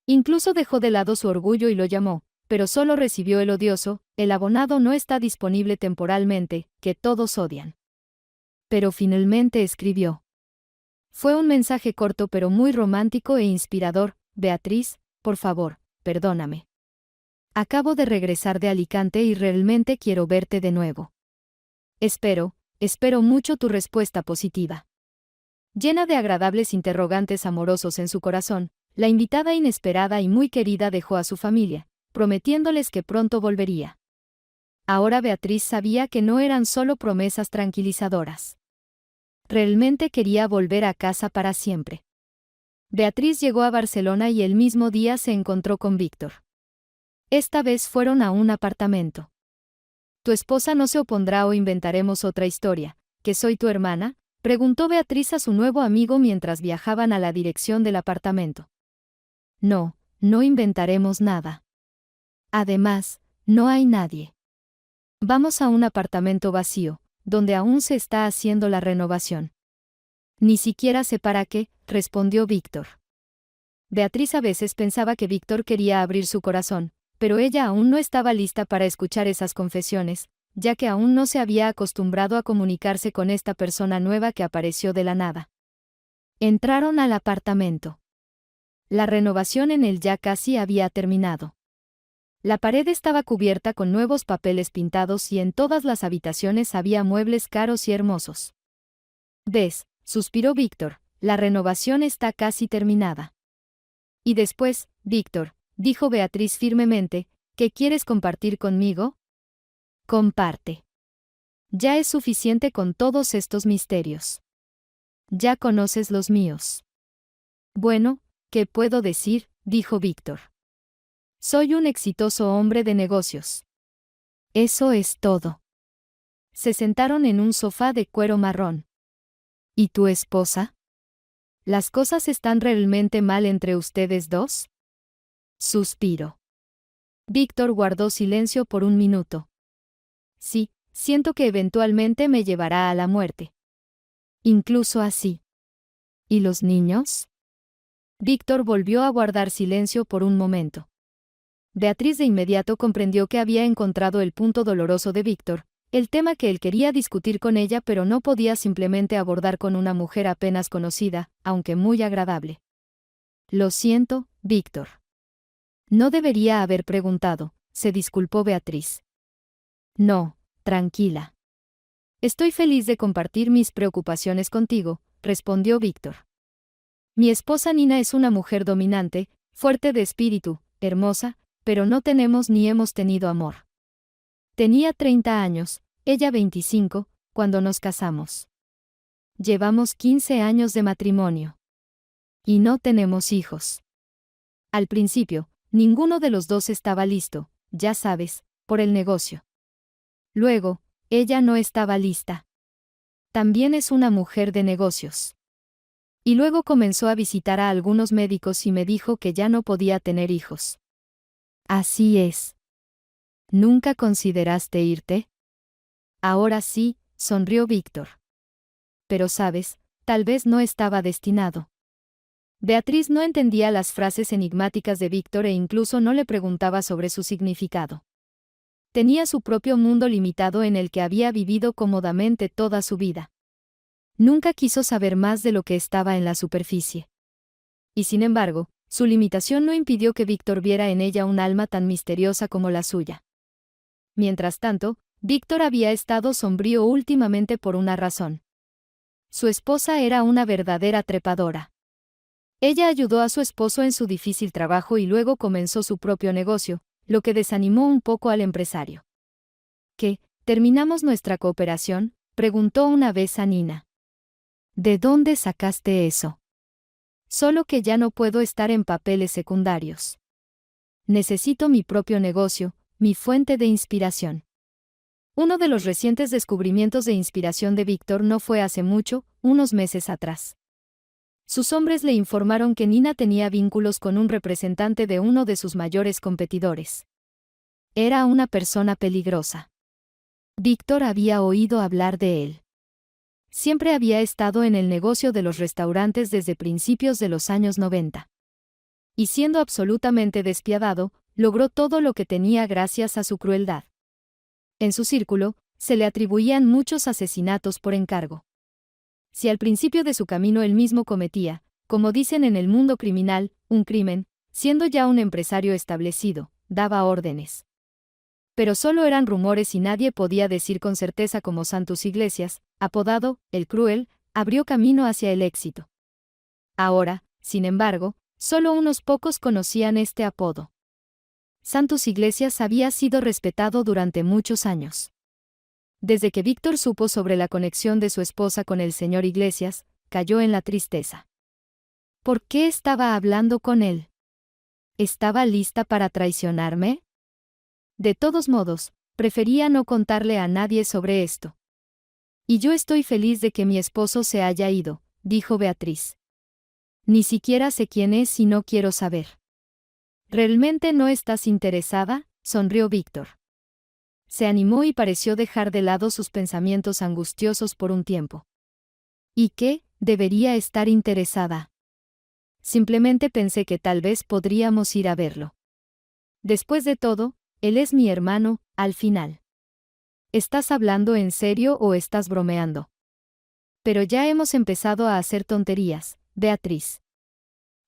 Incluso dejó de lado su orgullo y lo llamó, pero solo recibió el odioso: el abonado no está disponible temporalmente, que todos odian. Pero finalmente escribió. Fue un mensaje corto pero muy romántico e inspirador: Beatriz, por favor, perdóname. Acabo de regresar de Alicante y realmente quiero verte de nuevo. Espero mucho tu respuesta positiva. Llena de agradables interrogantes amorosos en su corazón, la invitada inesperada y muy querida dejó a su familia, prometiéndoles que pronto volvería. Ahora Beatriz sabía que no eran solo promesas tranquilizadoras. Realmente quería volver a casa para siempre. Beatriz llegó a Barcelona y el mismo día se encontró con Víctor. Esta vez fueron a un apartamento. ¿Tu esposa no se opondrá o inventaremos otra historia, que soy tu hermana?, preguntó Beatriz a su nuevo amigo mientras viajaban a la dirección del apartamento. No inventaremos nada. Además, no hay nadie. Vamos a un apartamento vacío, donde aún se está haciendo la renovación. Ni siquiera sé para qué, respondió Víctor. Beatriz a veces pensaba que Víctor quería abrir su corazón, pero ella aún no estaba lista para escuchar esas confesiones, ya que aún no se había acostumbrado a comunicarse con esta persona nueva que apareció de la nada. Entraron al apartamento. La renovación en él ya casi había terminado. La pared estaba cubierta con nuevos papeles pintados y en todas las habitaciones había muebles caros y hermosos. «¿Ves?», suspiró Víctor, «la renovación está casi terminada». «Y después, Víctor», dijo Beatriz firmemente, «¿qué quieres compartir conmigo?». «Comparte. Ya es suficiente con todos estos misterios. Ya conoces los míos». «Bueno, ¿qué puedo decir?», dijo Víctor. «Soy un exitoso hombre de negocios». «Eso es todo». Se sentaron en un sofá de cuero marrón. «¿Y tu esposa? ¿Las cosas están realmente mal entre ustedes dos?». Suspiro. Víctor guardó silencio por un minuto. «Sí, siento que eventualmente me llevará a la muerte. Incluso así». «¿Y los niños?». Víctor volvió a guardar silencio por un momento. Beatriz de inmediato comprendió que había encontrado el punto doloroso de Víctor, el tema que él quería discutir con ella pero no podía simplemente abordar con una mujer apenas conocida, aunque muy agradable. «Lo siento, Víctor. No debería haber preguntado», se disculpó Beatriz. «No, tranquila. Estoy feliz de compartir mis preocupaciones contigo», respondió Víctor. «Mi esposa Nina es una mujer dominante, fuerte de espíritu, hermosa, pero no tenemos ni hemos tenido amor. Tenía 30 años, ella 25, cuando nos casamos. Llevamos 15 años de matrimonio. Y no tenemos hijos. Al principio, ninguno de los dos estaba listo, ya sabes, por el negocio. Luego, ella no estaba lista. También es una mujer de negocios. Y luego comenzó a visitar a algunos médicos y me dijo que ya no podía tener hijos». «Así es. ¿Nunca consideraste irte?». «Ahora sí», sonrió Víctor. «Pero sabes, tal vez no estaba destinado». Beatriz no entendía las frases enigmáticas de Víctor e incluso no le preguntaba sobre su significado. Tenía su propio mundo limitado en el que había vivido cómodamente toda su vida. Nunca quiso saber más de lo que estaba en la superficie. Y sin embargo, su limitación no impidió que Víctor viera en ella un alma tan misteriosa como la suya. Mientras tanto, Víctor había estado sombrío últimamente por una razón. Su esposa era una verdadera trepadora. Ella ayudó a su esposo en su difícil trabajo y luego comenzó su propio negocio, lo que desanimó un poco al empresario. que terminamos nuestra cooperación?, preguntó una vez a Nina. ¿De dónde sacaste eso? Solo que ya no puedo estar en papeles secundarios. Necesito mi propio negocio, mi fuente de inspiración. Uno de los recientes descubrimientos de inspiración de Víctor no fue hace mucho, unos meses atrás. Sus hombres le informaron que Nina tenía vínculos con un representante de uno de sus mayores competidores. Era una persona peligrosa. Víctor había oído hablar de él. Siempre había estado en el negocio de los restaurantes desde principios de los años 90. Y siendo absolutamente despiadado, logró todo lo que tenía gracias a su crueldad. En su círculo, se le atribuían muchos asesinatos por encargo. Si al principio de su camino él mismo cometía, como dicen en el mundo criminal, un crimen, siendo ya un empresario establecido, daba órdenes. Pero solo eran rumores y nadie podía decir con certeza cómo Santos Iglesias, apodado el Cruel, abrió camino hacia el éxito. Ahora, sin embargo, solo unos pocos conocían este apodo. Santos Iglesias había sido respetado durante muchos años. Desde que Víctor supo sobre la conexión de su esposa con el señor Iglesias, cayó en la tristeza. ¿Por qué estaba hablando con él? ¿Estaba lista para traicionarme? De todos modos, prefería no contarle a nadie sobre esto. Y yo estoy feliz de que mi esposo se haya ido, dijo Beatriz. Ni siquiera sé quién es y no quiero saber. ¿Realmente no estás interesada?, sonrió Víctor. Se animó y pareció dejar de lado sus pensamientos angustiosos por un tiempo. ¿Y qué? Debería estar interesada. Simplemente pensé que tal vez podríamos ir a verlo. Después de todo, él es mi hermano, al final. ¿Estás hablando en serio o estás bromeando? Pero ya hemos empezado a hacer tonterías, Beatriz.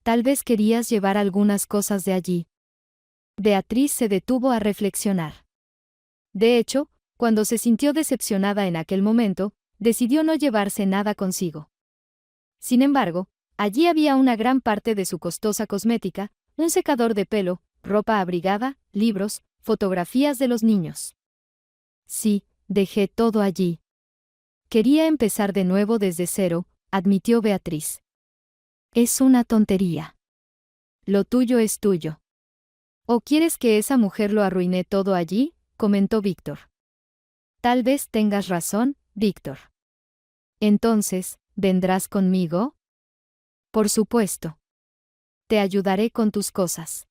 Tal vez querías llevar algunas cosas de allí. Beatriz se detuvo a reflexionar. De hecho, cuando se sintió decepcionada en aquel momento, decidió no llevarse nada consigo. Sin embargo, allí había una gran parte de su costosa cosmética, un secador de pelo, ropa abrigada, libros, fotografías de los niños. Sí, dejé todo allí. Quería empezar de nuevo desde cero, admitió Beatriz. Es una tontería. Lo tuyo es tuyo. ¿O quieres que esa mujer lo arruine todo allí?, comentó Víctor. Tal vez tengas razón, Víctor. Entonces, ¿vendrás conmigo? Por supuesto. Te ayudaré con tus cosas.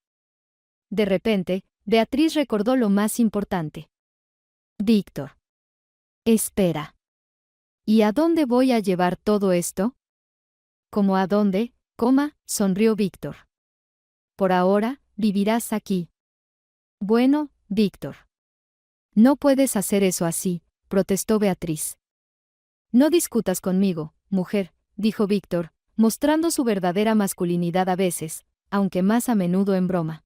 De repente, Beatriz recordó lo más importante. Víctor. Espera. ¿Y a dónde voy a llevar todo esto? ¿Cómo a dónde? Sonrió Víctor. Por ahora, vivirás aquí. Bueno, Víctor. No puedes hacer eso así, protestó Beatriz. No discutas conmigo, mujer, dijo Víctor, mostrando su verdadera masculinidad a veces, aunque más a menudo en broma.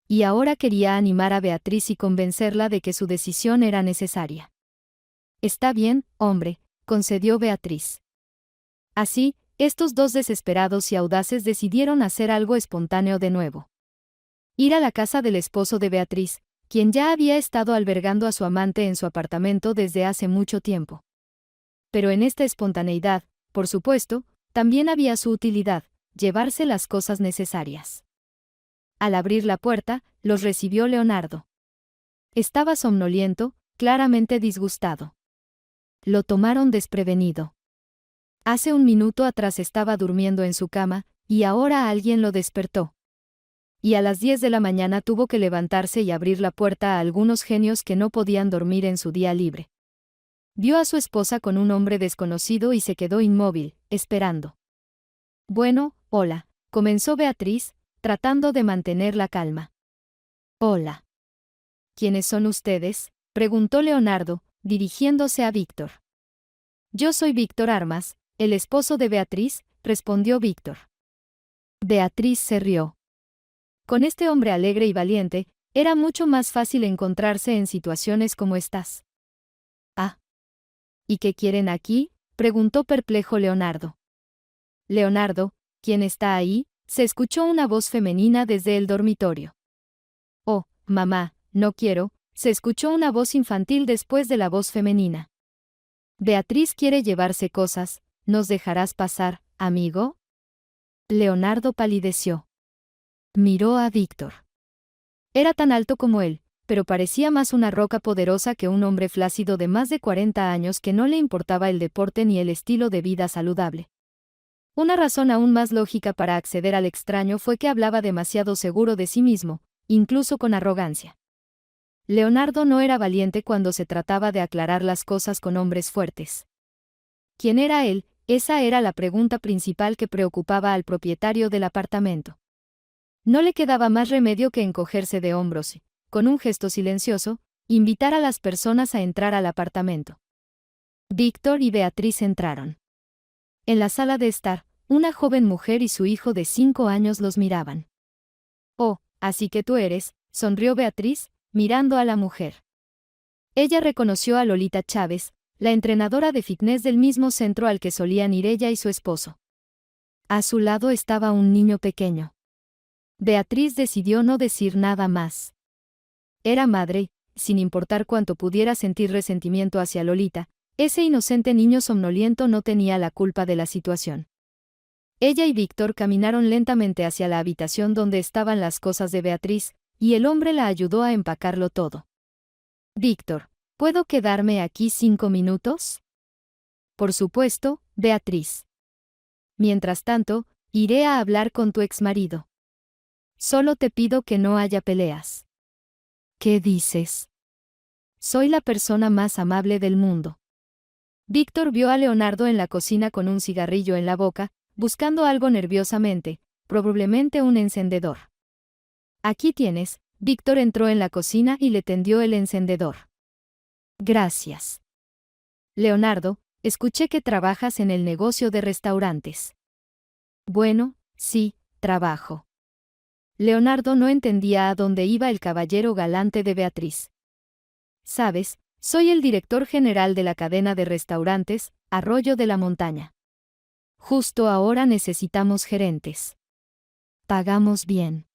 Y ahora quería animar a Beatriz y convencerla de que su decisión era necesaria. Está bien, hombre, concedió Beatriz. Así, estos dos desesperados y audaces decidieron hacer algo espontáneo de nuevo. Ir a la casa del esposo de Beatriz, quien ya había estado albergando a su amante en su apartamento desde hace mucho tiempo. Pero en esta espontaneidad, por supuesto, también había su utilidad, llevarse las cosas necesarias. Al abrir la puerta, los recibió Leonardo. Estaba somnoliento, claramente disgustado. Lo tomaron desprevenido. Hace un minuto atrás estaba durmiendo en su cama, y ahora alguien lo despertó. Y a las 10 de la mañana tuvo que levantarse y abrir la puerta a algunos genios que no podían dormir en su día libre. Vio a su esposa con un hombre desconocido y se quedó inmóvil, esperando. Bueno, hola, comenzó Beatriz, tratando de mantener la calma. Hola. ¿Quiénes son ustedes?, preguntó Leonardo, dirigiéndose a Víctor. Yo soy Víctor Armas, el esposo de Beatriz, respondió Víctor. Beatriz se rió. Con este hombre alegre y valiente, era mucho más fácil encontrarse en situaciones como estas. Ah. ¿Y qué quieren aquí?, preguntó perplejo Leonardo. Leonardo, ¿quién está ahí?, se escuchó una voz femenina desde el dormitorio. Oh, mamá, no quiero, se escuchó una voz infantil después de la voz femenina. Beatriz quiere llevarse cosas, ¿nos dejarás pasar, amigo? Leonardo palideció. Miró a Víctor. Era tan alto como él, pero parecía más una roca poderosa que un hombre flácido de más de 40 años que no le importaba el deporte ni el estilo de vida saludable. Una razón aún más lógica para acceder al extraño fue que hablaba demasiado seguro de sí mismo, incluso con arrogancia. Leonardo no era valiente cuando se trataba de aclarar las cosas con hombres fuertes. ¿Quién era él? Esa era la pregunta principal que preocupaba al propietario del apartamento. No le quedaba más remedio que encogerse de hombros y, con un gesto silencioso, invitar a las personas a entrar al apartamento. Víctor y Beatriz entraron. En la sala de estar, una joven mujer y su hijo de 5 años los miraban. «Oh, así que tú eres», sonrió Beatriz, mirando a la mujer. Ella reconoció a Lolita Chávez, la entrenadora de fitness del mismo centro al que solían ir ella y su esposo. A su lado estaba un niño pequeño. Beatriz decidió no decir nada más. Era madre, sin importar cuánto pudiera sentir resentimiento hacia Lolita, ese inocente niño somnoliento no tenía la culpa de la situación. Ella y Víctor caminaron lentamente hacia la habitación donde estaban las cosas de Beatriz, y el hombre la ayudó a empacarlo todo. Víctor, ¿puedo quedarme aquí 5 minutos? Por supuesto, Beatriz. Mientras tanto, iré a hablar con tu exmarido. Solo te pido que no haya peleas. ¿Qué dices? Soy la persona más amable del mundo. Víctor vio a Leonardo en la cocina con un cigarrillo en la boca, buscando algo nerviosamente, probablemente un encendedor. Aquí tienes. Víctor entró en la cocina y le tendió el encendedor. Gracias. Leonardo, escuché que trabajas en el negocio de restaurantes. Bueno, sí, trabajo. Leonardo no entendía a dónde iba el caballero galante de Beatriz. Sabes, soy el director general de la cadena de restaurantes, Arroyo de la Montaña. Justo ahora necesitamos gerentes. Pagamos bien.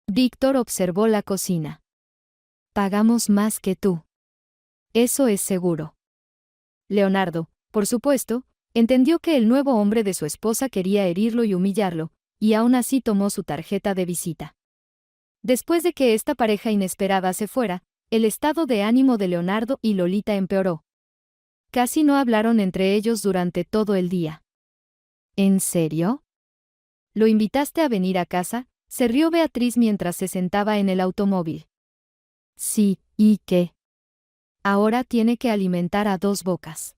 Víctor observó la cocina. Pagamos más que tú. Eso es seguro. Leonardo, por supuesto, entendió que el nuevo hombre de su esposa quería herirlo y humillarlo, y aún así tomó su tarjeta de visita. Después de que esta pareja inesperada se fuera, el estado de ánimo de Leonardo y Lolita empeoró. Casi no hablaron entre ellos durante todo el día. ¿En serio? ¿Lo invitaste a venir a casa?, se rió Beatriz mientras se sentaba en el automóvil. Sí, ¿y qué? Ahora tiene que alimentar a 2 bocas.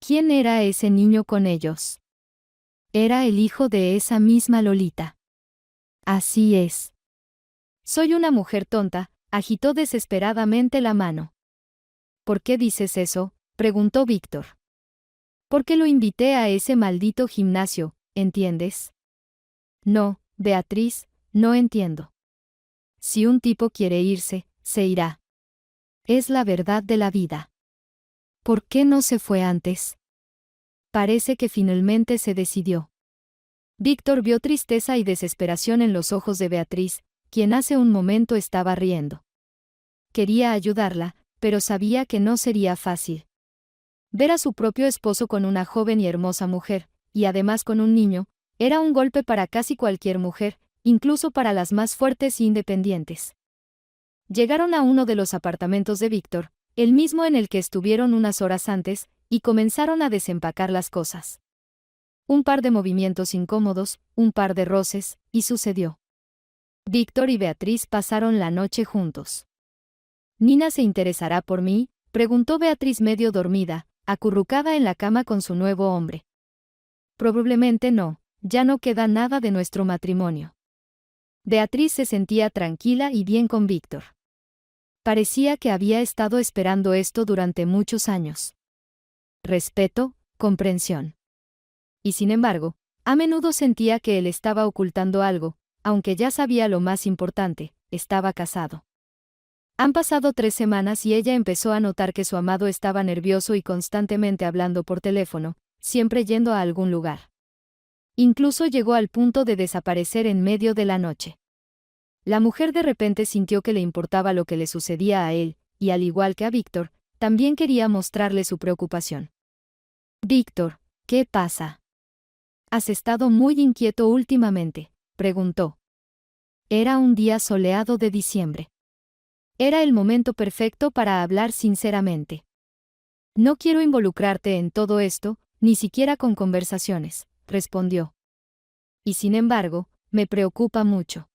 ¿Quién era ese niño con ellos? Era el hijo de esa misma Lolita. Así es. Soy una mujer tonta, agitó desesperadamente la mano. ¿Por qué dices eso?, preguntó Víctor. Porque lo invité a ese maldito gimnasio, ¿entiendes? No, Beatriz, no entiendo. Si un tipo quiere irse, se irá. Es la verdad de la vida. ¿Por qué no se fue antes? Parece que finalmente se decidió. Víctor vio tristeza y desesperación en los ojos de Beatriz, quien hace un momento estaba riendo. Quería ayudarla, pero sabía que no sería fácil. Ver a su propio esposo con una joven y hermosa mujer, y además con un niño, era un golpe para casi cualquier mujer, incluso para las más fuertes e independientes. Llegaron a uno de los apartamentos de Víctor, el mismo en el que estuvieron unas horas antes, y comenzaron a desempacar las cosas. Un par de movimientos incómodos, un par de roces, y sucedió. Víctor y Beatriz pasaron la noche juntos. ¿Nina se interesará por mí?, preguntó Beatriz medio dormida, acurrucada en la cama con su nuevo hombre. Probablemente no, ya no queda nada de nuestro matrimonio. Beatriz se sentía tranquila y bien con Víctor. Parecía que había estado esperando esto durante muchos años. Respeto, comprensión. Y sin embargo, a menudo sentía que él estaba ocultando algo, aunque ya sabía lo más importante, estaba casado. Han pasado 3 semanas y ella empezó a notar que su amado estaba nervioso y constantemente hablando por teléfono, siempre yendo a algún lugar. Incluso llegó al punto de desaparecer en medio de la noche. La mujer de repente sintió que le importaba lo que le sucedía a él, y al igual que a Víctor, también quería mostrarle su preocupación. «Víctor, ¿qué pasa? ¿Has estado muy inquieto últimamente?», preguntó. Era un día soleado de diciembre. Era el momento perfecto para hablar sinceramente. «No quiero involucrarte en todo esto, ni siquiera con conversaciones», respondió. «Y sin embargo, me preocupa mucho.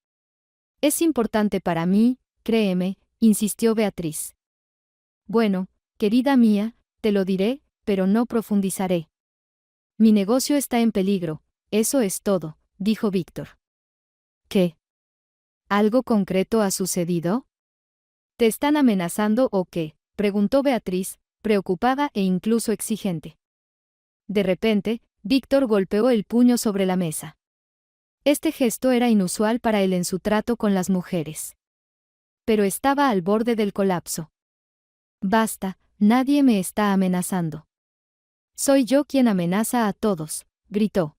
Es importante para mí, créeme», insistió Beatriz. «Bueno, querida mía, te lo diré, pero no profundizaré. Mi negocio está en peligro, eso es todo», dijo Víctor. «¿Qué? ¿Algo concreto ha sucedido? ¿Te están amenazando o qué?», preguntó Beatriz, preocupada e incluso exigente. De repente, Víctor golpeó el puño sobre la mesa. Este gesto era inusual para él en su trato con las mujeres. Pero estaba al borde del colapso. «Basta, nadie me está amenazando. Soy yo quien amenaza a todos», gritó.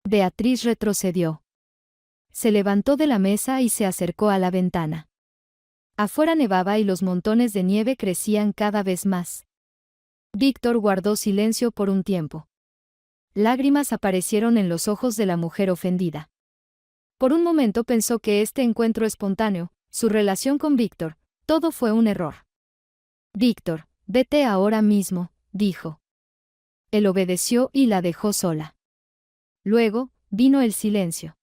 Beatriz retrocedió. Se levantó de la mesa y se acercó a la ventana. Afuera nevaba y los montones de nieve crecían cada vez más. Víctor guardó silencio por un tiempo. Lágrimas aparecieron en los ojos de la mujer ofendida. Por un momento pensó que este encuentro espontáneo, su relación con Víctor, todo fue un error. «Víctor, vete ahora mismo», dijo. Él obedeció y la dejó sola. Luego, vino el silencio.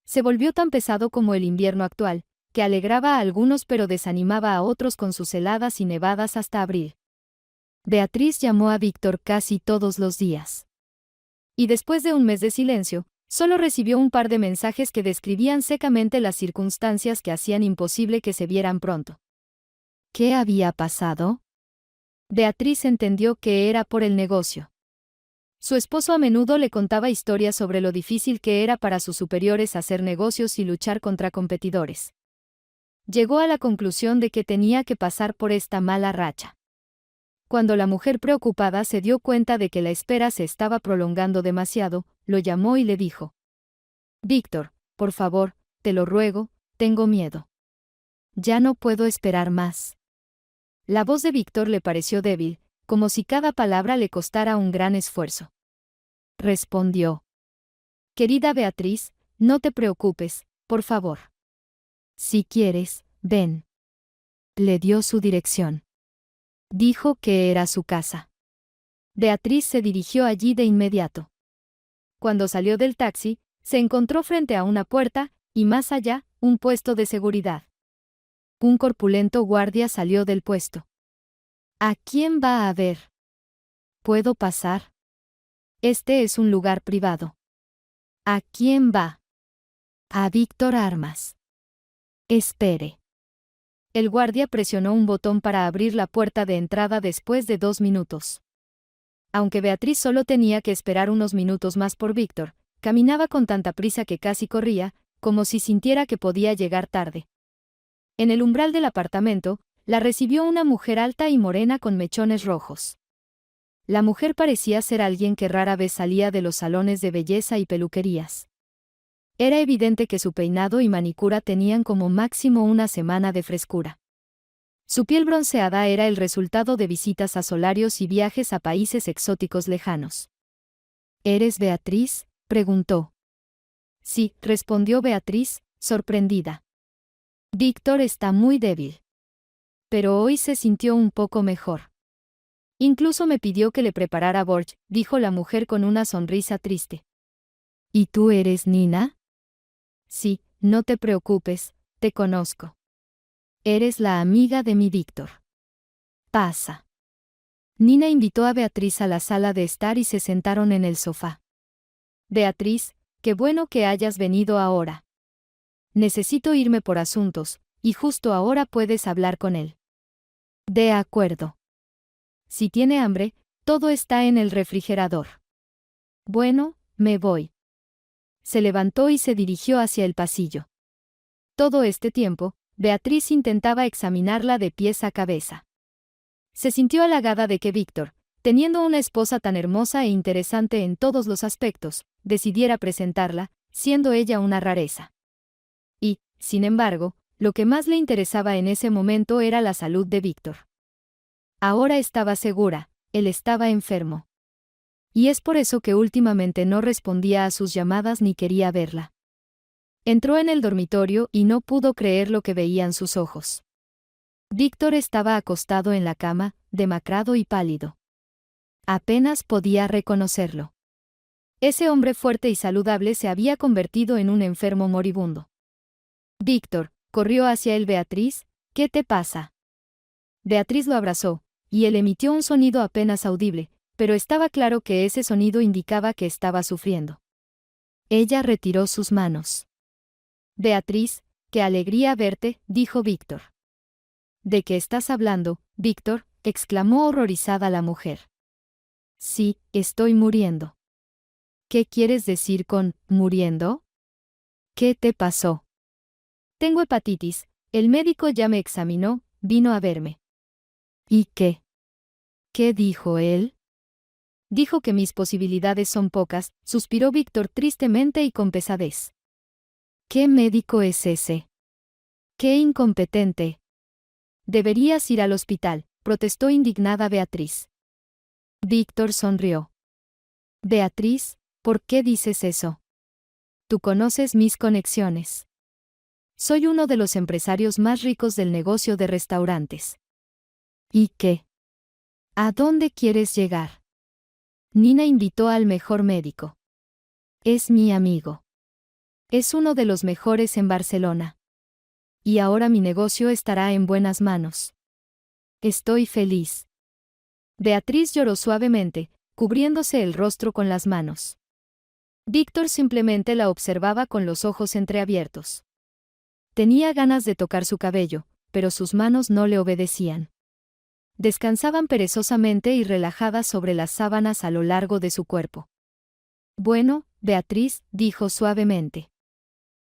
Se volvió tan pesado como el invierno actual, que alegraba a algunos pero desanimaba a otros con sus heladas y nevadas hasta abril. Beatriz llamó a Víctor casi todos los días. Y después de un mes de silencio, solo recibió un par de mensajes que describían secamente las circunstancias que hacían imposible que se vieran pronto. ¿Qué había pasado? Beatriz entendió que era por el negocio. Su esposo a menudo le contaba historias sobre lo difícil que era para sus superiores hacer negocios y luchar contra competidores. Llegó a la conclusión de que tenía que pasar por esta mala racha. Cuando la mujer preocupada se dio cuenta de que la espera se estaba prolongando demasiado, lo llamó y le dijo: «Víctor, por favor, te lo ruego, tengo miedo. Ya no puedo esperar más». La voz de Víctor le pareció débil, como si cada palabra le costara un gran esfuerzo. Respondió: «Querida Beatriz, no te preocupes, por favor. Si quieres, ven». Le dio su dirección. Dijo que era su casa. Beatriz se dirigió allí de inmediato. Cuando salió del taxi, se encontró frente a una puerta, y más allá, un puesto de seguridad. Un corpulento guardia salió del puesto. «¿A quién va a ver? ¿Puedo pasar? Este es un lugar privado». «¿A quién va?» «A Víctor Armas». «Espere». El guardia presionó un botón para abrir la puerta de entrada después de 2 minutos. Aunque Beatriz solo tenía que esperar unos minutos más por Víctor, caminaba con tanta prisa que casi corría, como si sintiera que podía llegar tarde. En el umbral del apartamento, la recibió una mujer alta y morena con mechones rojos. La mujer parecía ser alguien que rara vez salía de los salones de belleza y peluquerías. Era evidente que su peinado y manicura tenían como máximo una semana de frescura. Su piel bronceada era el resultado de visitas a solarios y viajes a países exóticos lejanos. «¿Eres Beatriz?», preguntó. «Sí», respondió Beatriz, sorprendida. «Víctor está muy débil. Pero hoy se sintió un poco mejor. Incluso me pidió que le preparara borsch», dijo la mujer con una sonrisa triste. «¿Y tú eres Nina?». «Sí, no te preocupes, te conozco. Eres la amiga de mi Víctor. Pasa». Nina invitó a Beatriz a la sala de estar y se sentaron en el sofá. «Beatriz, qué bueno que hayas venido ahora. Necesito irme por asuntos, y justo ahora puedes hablar con él». «De acuerdo. Si tiene hambre, todo está en el refrigerador». «Bueno, me voy». Se levantó y se dirigió hacia el pasillo. Todo este tiempo, Beatriz intentaba examinarla de pies a cabeza. Se sintió halagada de que Víctor, teniendo una esposa tan hermosa e interesante en todos los aspectos, decidiera presentarla, siendo ella una rareza. Y, Sin embargo, lo que más le interesaba en ese momento era la salud de Víctor. Ahora estaba segura, él estaba enfermo. Y es por eso que últimamente no respondía a sus llamadas ni quería verla. Entró en el dormitorio y no pudo creer lo que veían sus ojos. Víctor estaba acostado en la cama, demacrado y pálido. Apenas podía reconocerlo. Ese hombre fuerte y saludable se había convertido en un enfermo moribundo. Víctor, corrió hacia él. Beatriz, ¿qué te pasa? Beatriz lo abrazó, y él emitió un sonido apenas audible, pero estaba claro que ese sonido indicaba que estaba sufriendo. Ella retiró sus manos. Beatriz, qué alegría verte, dijo Víctor. ¿De qué estás hablando, Víctor?, exclamó horrorizada la mujer. Sí, estoy muriendo. ¿Qué quieres decir con muriendo? ¿Qué te pasó? Tengo hepatitis, el médico ya me examinó, vino a verme. ¿Y qué? ¿Qué dijo él? Dijo que mis posibilidades son pocas, suspiró Víctor tristemente y con pesadez. ¿Qué médico es ese? ¡Qué incompetente! Deberías ir al hospital, protestó indignada Beatriz. Víctor sonrió. Beatriz, ¿por qué dices eso? Tú conoces mis conexiones. Soy uno de los empresarios más ricos del negocio de restaurantes. ¿Y qué? ¿A dónde quieres llegar? Nina invitó al mejor médico. Es mi amigo. Es uno de los mejores en Barcelona. Y ahora mi negocio estará en buenas manos. Estoy feliz. Beatriz lloró suavemente, cubriéndose el rostro con las manos. Víctor simplemente la observaba con los ojos entreabiertos. Tenía ganas de tocar su cabello, pero sus manos no le obedecían. Descansaban perezosamente y relajadas sobre las sábanas a lo largo de su cuerpo. Bueno, Beatriz, dijo suavemente.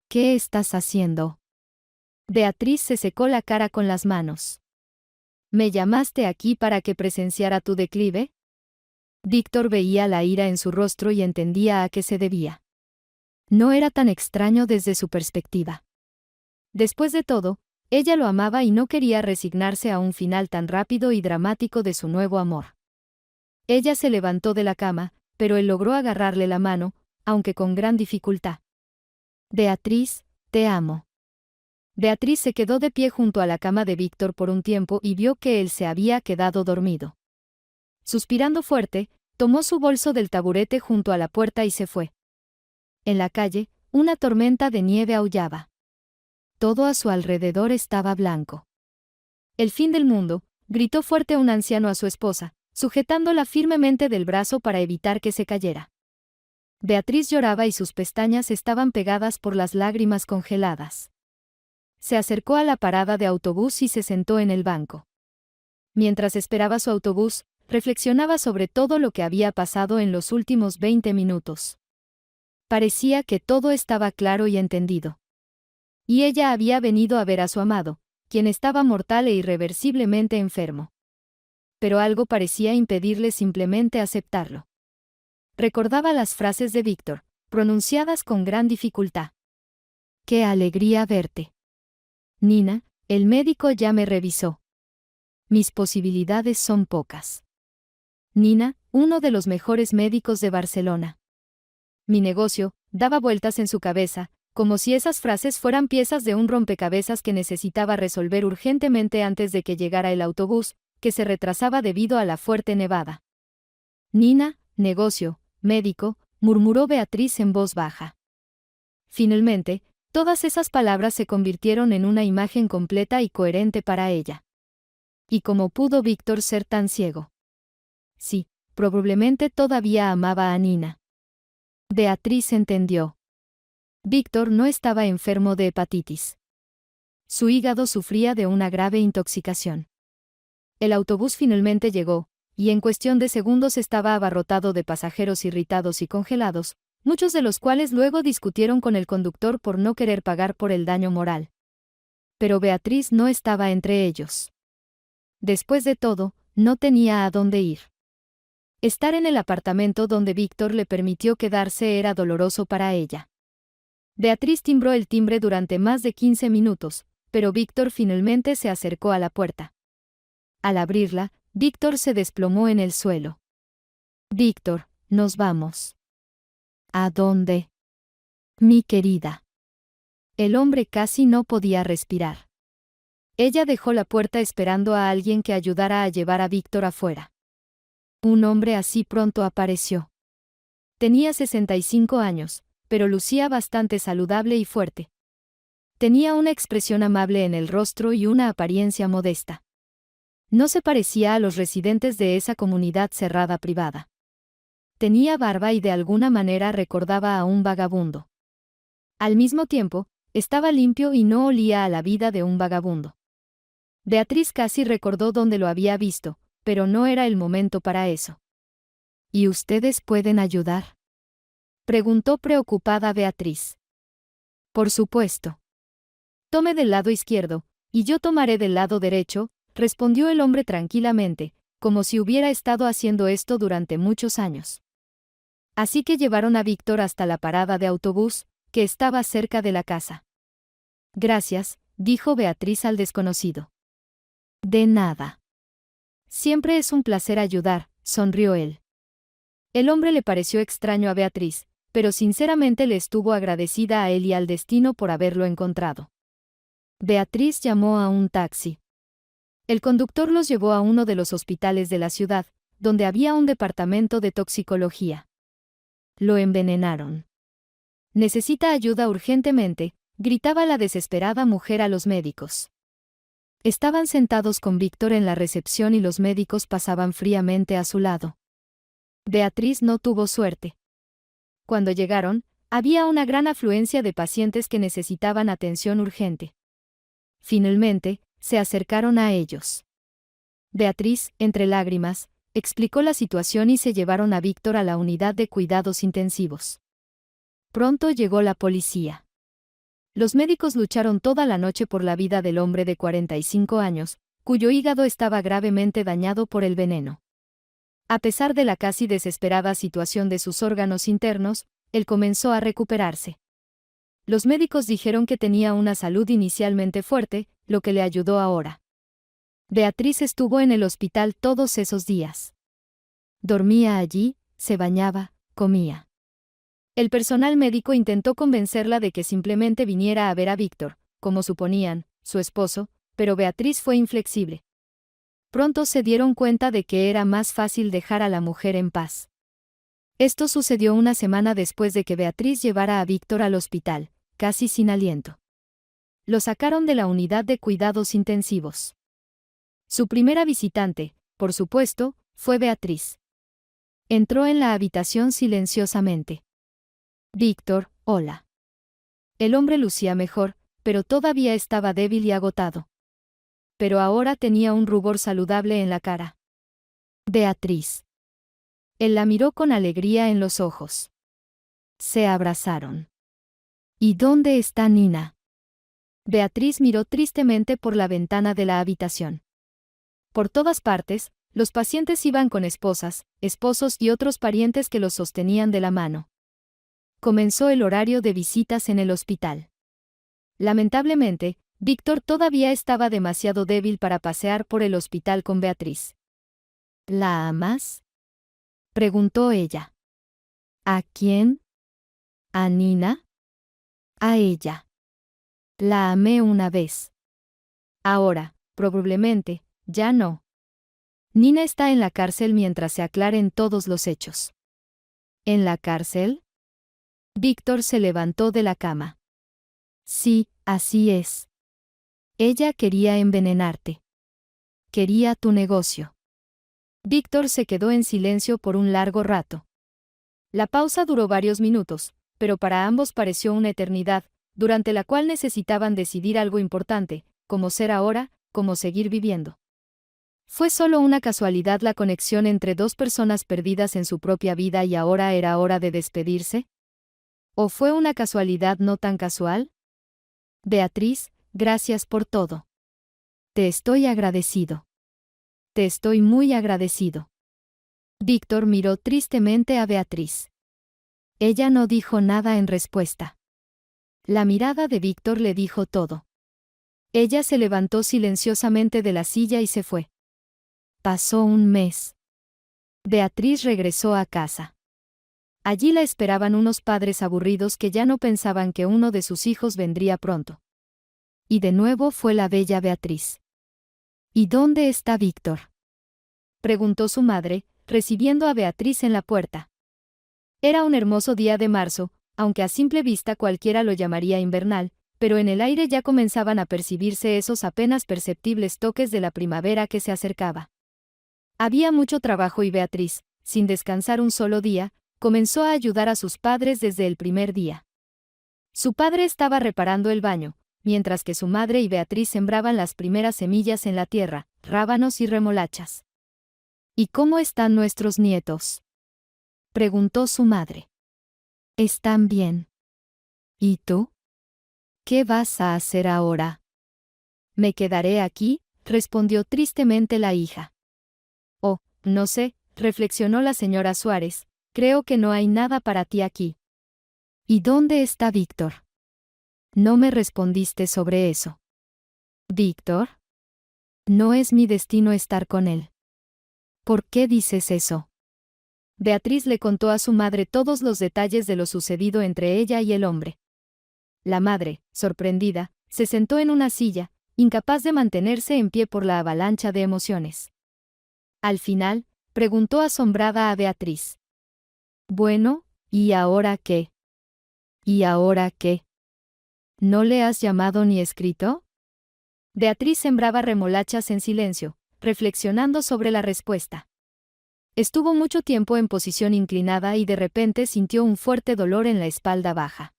¿Qué estás haciendo? Beatriz se secó la cara con las manos. ¿Me llamaste aquí para que presenciara tu declive? Víctor veía la ira en su rostro y entendía a qué se debía. No era tan extraño desde su perspectiva. Después de todo, ella lo amaba y no quería resignarse a un final tan rápido y dramático de su nuevo amor. Ella se levantó de la cama, pero él logró agarrarle la mano, aunque con gran dificultad. Beatriz, te amo. Beatriz se quedó de pie junto a la cama de Víctor por un tiempo y vio que él se había quedado dormido. Suspirando fuerte, tomó su bolso del taburete junto a la puerta y se fue. En la calle, una tormenta de nieve aullaba. Todo a su alrededor estaba blanco. El fin del mundo, gritó fuerte un anciano a su esposa, sujetándola firmemente del brazo para evitar que se cayera. Beatriz lloraba y sus pestañas estaban pegadas por las lágrimas congeladas. Se acercó a la parada de autobús y se sentó en el banco. Mientras esperaba su autobús, reflexionaba sobre todo lo que había pasado en los últimos 20 minutos. Parecía que todo estaba claro y entendido. Y ella había venido a ver a su amado, quien estaba mortal e irreversiblemente enfermo. Pero algo parecía impedirle simplemente aceptarlo. Recordaba las frases de Víctor, pronunciadas con gran dificultad. ¡Qué alegría verte! Nina, el médico ya me revisó. Mis posibilidades son pocas. Nina, uno de los mejores médicos de Barcelona. Mi negocio, daba vueltas en su cabeza, como si esas frases fueran piezas de un rompecabezas que necesitaba resolver urgentemente antes de que llegara el autobús, que se retrasaba debido a la fuerte nevada. Nina, negocio, médico, murmuró Beatriz en voz baja. Finalmente, todas esas palabras se convirtieron en una imagen completa y coherente para ella. ¿Y cómo pudo Víctor ser tan ciego? Sí, probablemente todavía amaba a Nina. Beatriz entendió. Víctor no estaba enfermo de hepatitis. Su hígado sufría de una grave intoxicación. El autobús finalmente llegó, y en cuestión de segundos estaba abarrotado de pasajeros irritados y congelados, muchos de los cuales luego discutieron con el conductor por no querer pagar por el daño moral. Pero Beatriz no estaba entre ellos. Después de todo, no tenía a dónde ir. Estar en el apartamento donde Víctor le permitió quedarse era doloroso para ella. Beatriz timbró el timbre durante más de 15 minutos, pero Víctor finalmente se acercó a la puerta. Al abrirla, Víctor se desplomó en el suelo. Víctor, nos vamos. ¿A dónde? Mi querida. El hombre casi no podía respirar. Ella dejó la puerta esperando a alguien que ayudara a llevar a Víctor afuera. Un hombre así pronto apareció. Tenía 65 años, pero lucía bastante saludable y fuerte. Tenía una expresión amable en el rostro y una apariencia modesta. No se parecía a los residentes de esa comunidad cerrada privada. Tenía barba y de alguna manera recordaba a un vagabundo. Al mismo tiempo, estaba limpio y no olía a la vida de un vagabundo. Beatriz casi recordó dónde lo había visto, pero no era el momento para eso. ¿Y ustedes pueden ayudar?, preguntó preocupada Beatriz. Por supuesto. Tome del lado izquierdo, y yo tomaré del lado derecho, respondió el hombre tranquilamente, como si hubiera estado haciendo esto durante muchos años. Así que llevaron a Víctor hasta la parada de autobús, que estaba cerca de la casa. Gracias, dijo Beatriz al desconocido. De nada. Siempre es un placer ayudar, sonrió él. El hombre le pareció extraño a Beatriz, pero sinceramente le estuvo agradecida a él y al destino por haberlo encontrado. Beatriz llamó a un taxi. El conductor los llevó a uno de los hospitales de la ciudad, donde había un departamento de toxicología. Lo envenenaron. Necesita ayuda urgentemente, gritaba la desesperada mujer a los médicos. Estaban sentados con Víctor en la recepción y los médicos pasaban fríamente a su lado. Beatriz no tuvo suerte. Cuando llegaron, había una gran afluencia de pacientes que necesitaban atención urgente. Finalmente, se acercaron a ellos. Beatriz, entre lágrimas, explicó la situación y se llevaron a Víctor a la unidad de cuidados intensivos. Pronto llegó la policía. Los médicos lucharon toda la noche por la vida del hombre de 45 años, cuyo hígado estaba gravemente dañado por el veneno. A pesar de la casi desesperada situación de sus órganos internos, él comenzó a recuperarse. Los médicos dijeron que tenía una salud inicialmente fuerte, lo que le ayudó ahora. Beatriz estuvo en el hospital todos esos días. Dormía allí, se bañaba, comía. El personal médico intentó convencerla de que simplemente viniera a ver a Víctor, como suponían, su esposo, pero Beatriz fue inflexible. Pronto se dieron cuenta de que era más fácil dejar a la mujer en paz. Esto sucedió una semana después de que Beatriz llevara a Víctor al hospital, casi sin aliento. Lo sacaron de la unidad de cuidados intensivos. Su primera visitante, por supuesto, fue Beatriz. Entró en la habitación silenciosamente. Víctor, hola. El hombre lucía mejor, pero todavía estaba débil y agotado. Pero ahora tenía un rubor saludable en la cara. Beatriz. Él la miró con alegría en los ojos. Se abrazaron. ¿Y dónde está Nina? Beatriz miró tristemente por la ventana de la habitación. Por todas partes, los pacientes iban con esposas, esposos y otros parientes que los sostenían de la mano. Comenzó el horario de visitas en el hospital. Lamentablemente, Víctor todavía estaba demasiado débil para pasear por el hospital con Beatriz. ¿La amas?, preguntó ella. ¿A quién? ¿A Nina? A ella. La amé una vez. Ahora, probablemente, ya no. Nina está en la cárcel mientras se aclaren todos los hechos. ¿En la cárcel? Víctor se levantó de la cama. Sí, así es. Ella quería envenenarte. Quería tu negocio. Víctor se quedó en silencio por un largo rato. La pausa duró varios minutos, pero para ambos pareció una eternidad, durante la cual necesitaban decidir algo importante, cómo ser ahora, cómo seguir viviendo. ¿Fue solo una casualidad la conexión entre dos personas perdidas en su propia vida y ahora era hora de despedirse? ¿O fue una casualidad no tan casual? Beatriz, gracias por todo. Te estoy agradecido. Te estoy muy agradecido. Víctor miró tristemente a Beatriz. Ella no dijo nada en respuesta. La mirada de Víctor le dijo todo. Ella se levantó silenciosamente de la silla y se fue. Pasó un mes. Beatriz regresó a casa. Allí la esperaban unos padres aburridos que ya no pensaban que uno de sus hijos vendría pronto. Y de nuevo fue la bella Beatriz. ¿Y dónde está Víctor?, preguntó su madre, recibiendo a Beatriz en la puerta. Era un hermoso día de marzo, aunque a simple vista cualquiera lo llamaría invernal, pero en el aire ya comenzaban a percibirse esos apenas perceptibles toques de la primavera que se acercaba. Había mucho trabajo y Beatriz, sin descansar un solo día, comenzó a ayudar a sus padres desde el primer día. Su padre estaba reparando el baño, mientras que su madre y Beatriz sembraban las primeras semillas en la tierra, rábanos y remolachas. ¿Y cómo están nuestros nietos?, preguntó su madre. Están bien. ¿Y tú? ¿Qué vas a hacer ahora? Me quedaré aquí, respondió tristemente la hija. Oh, no sé, reflexionó la señora Suárez, creo que no hay nada para ti aquí. ¿Y dónde está Víctor? No me respondiste sobre eso. ¿Víctor? No es mi destino estar con él. ¿Por qué dices eso? Beatriz le contó a su madre todos los detalles de lo sucedido entre ella y el hombre. La madre, sorprendida, se sentó en una silla, incapaz de mantenerse en pie por la avalancha de emociones. Al final, preguntó asombrada a Beatriz. Bueno, ¿y ahora qué? ¿Y ahora qué? ¿No le has llamado ni escrito? Beatriz sembraba remolachas en silencio, reflexionando sobre la respuesta. Estuvo mucho tiempo en posición inclinada y de repente sintió un fuerte dolor en la espalda baja.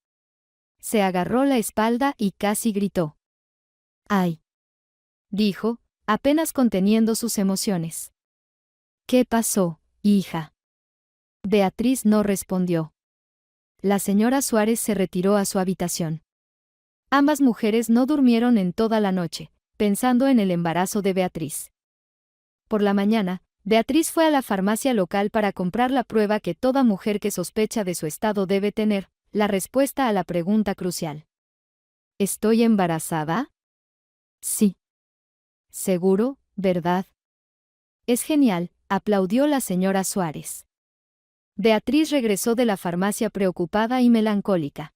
Se agarró la espalda y casi gritó. ¡Ay!, dijo, apenas conteniendo sus emociones. ¿Qué pasó, hija? Beatriz no respondió. La señora Suárez se retiró a su habitación. Ambas mujeres no durmieron en toda la noche, pensando en el embarazo de Beatriz. Por la mañana, Beatriz fue a la farmacia local para comprar la prueba que toda mujer que sospecha de su estado debe tener, la respuesta a la pregunta crucial. ¿Estoy embarazada? Sí. Seguro, ¿verdad? Es genial, aplaudió la señora Suárez. Beatriz regresó de la farmacia preocupada y melancólica.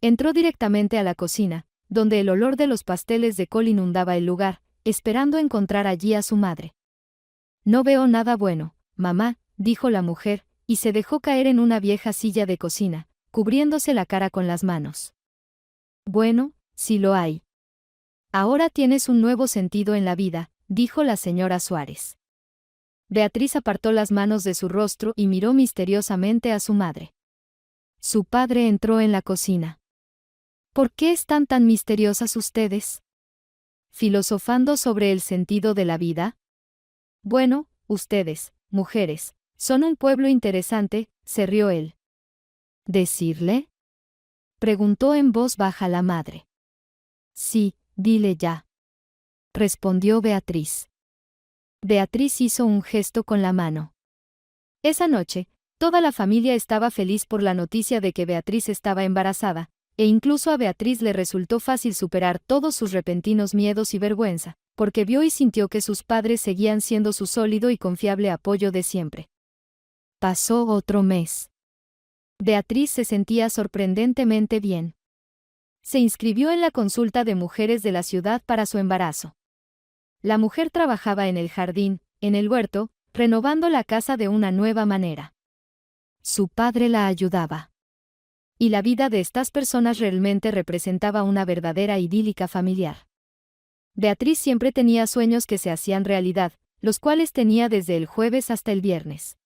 Entró directamente a la cocina, donde el olor de los pasteles de col inundaba el lugar, esperando encontrar allí a su madre. No veo nada bueno, mamá, dijo la mujer, y se dejó caer en una vieja silla de cocina, cubriéndose la cara con las manos. Bueno, sí lo hay. Ahora tienes un nuevo sentido en la vida, dijo la señora Suárez. Beatriz apartó las manos de su rostro y miró misteriosamente a su madre. Su padre entró en la cocina. ¿Por qué están tan misteriosas ustedes? ¿Filosofando sobre el sentido de la vida? Bueno, ustedes, mujeres, son un pueblo interesante, se rió él. ¿Decirle?, preguntó en voz baja la madre. Sí, dile ya, respondió Beatriz. Beatriz hizo un gesto con la mano. Esa noche, toda la familia estaba feliz por la noticia de que Beatriz estaba embarazada, e incluso a Beatriz le resultó fácil superar todos sus repentinos miedos y vergüenza, porque vio y sintió que sus padres seguían siendo su sólido y confiable apoyo de siempre. Pasó otro mes. Beatriz se sentía sorprendentemente bien. Se inscribió en la consulta de mujeres de la ciudad para su embarazo. La mujer trabajaba en el jardín, en el huerto, renovando la casa de una nueva manera. Su padre la ayudaba. Y la vida de estas personas realmente representaba una verdadera idílica familiar. Beatriz siempre tenía sueños que se hacían realidad, los cuales tenía desde el jueves hasta el viernes.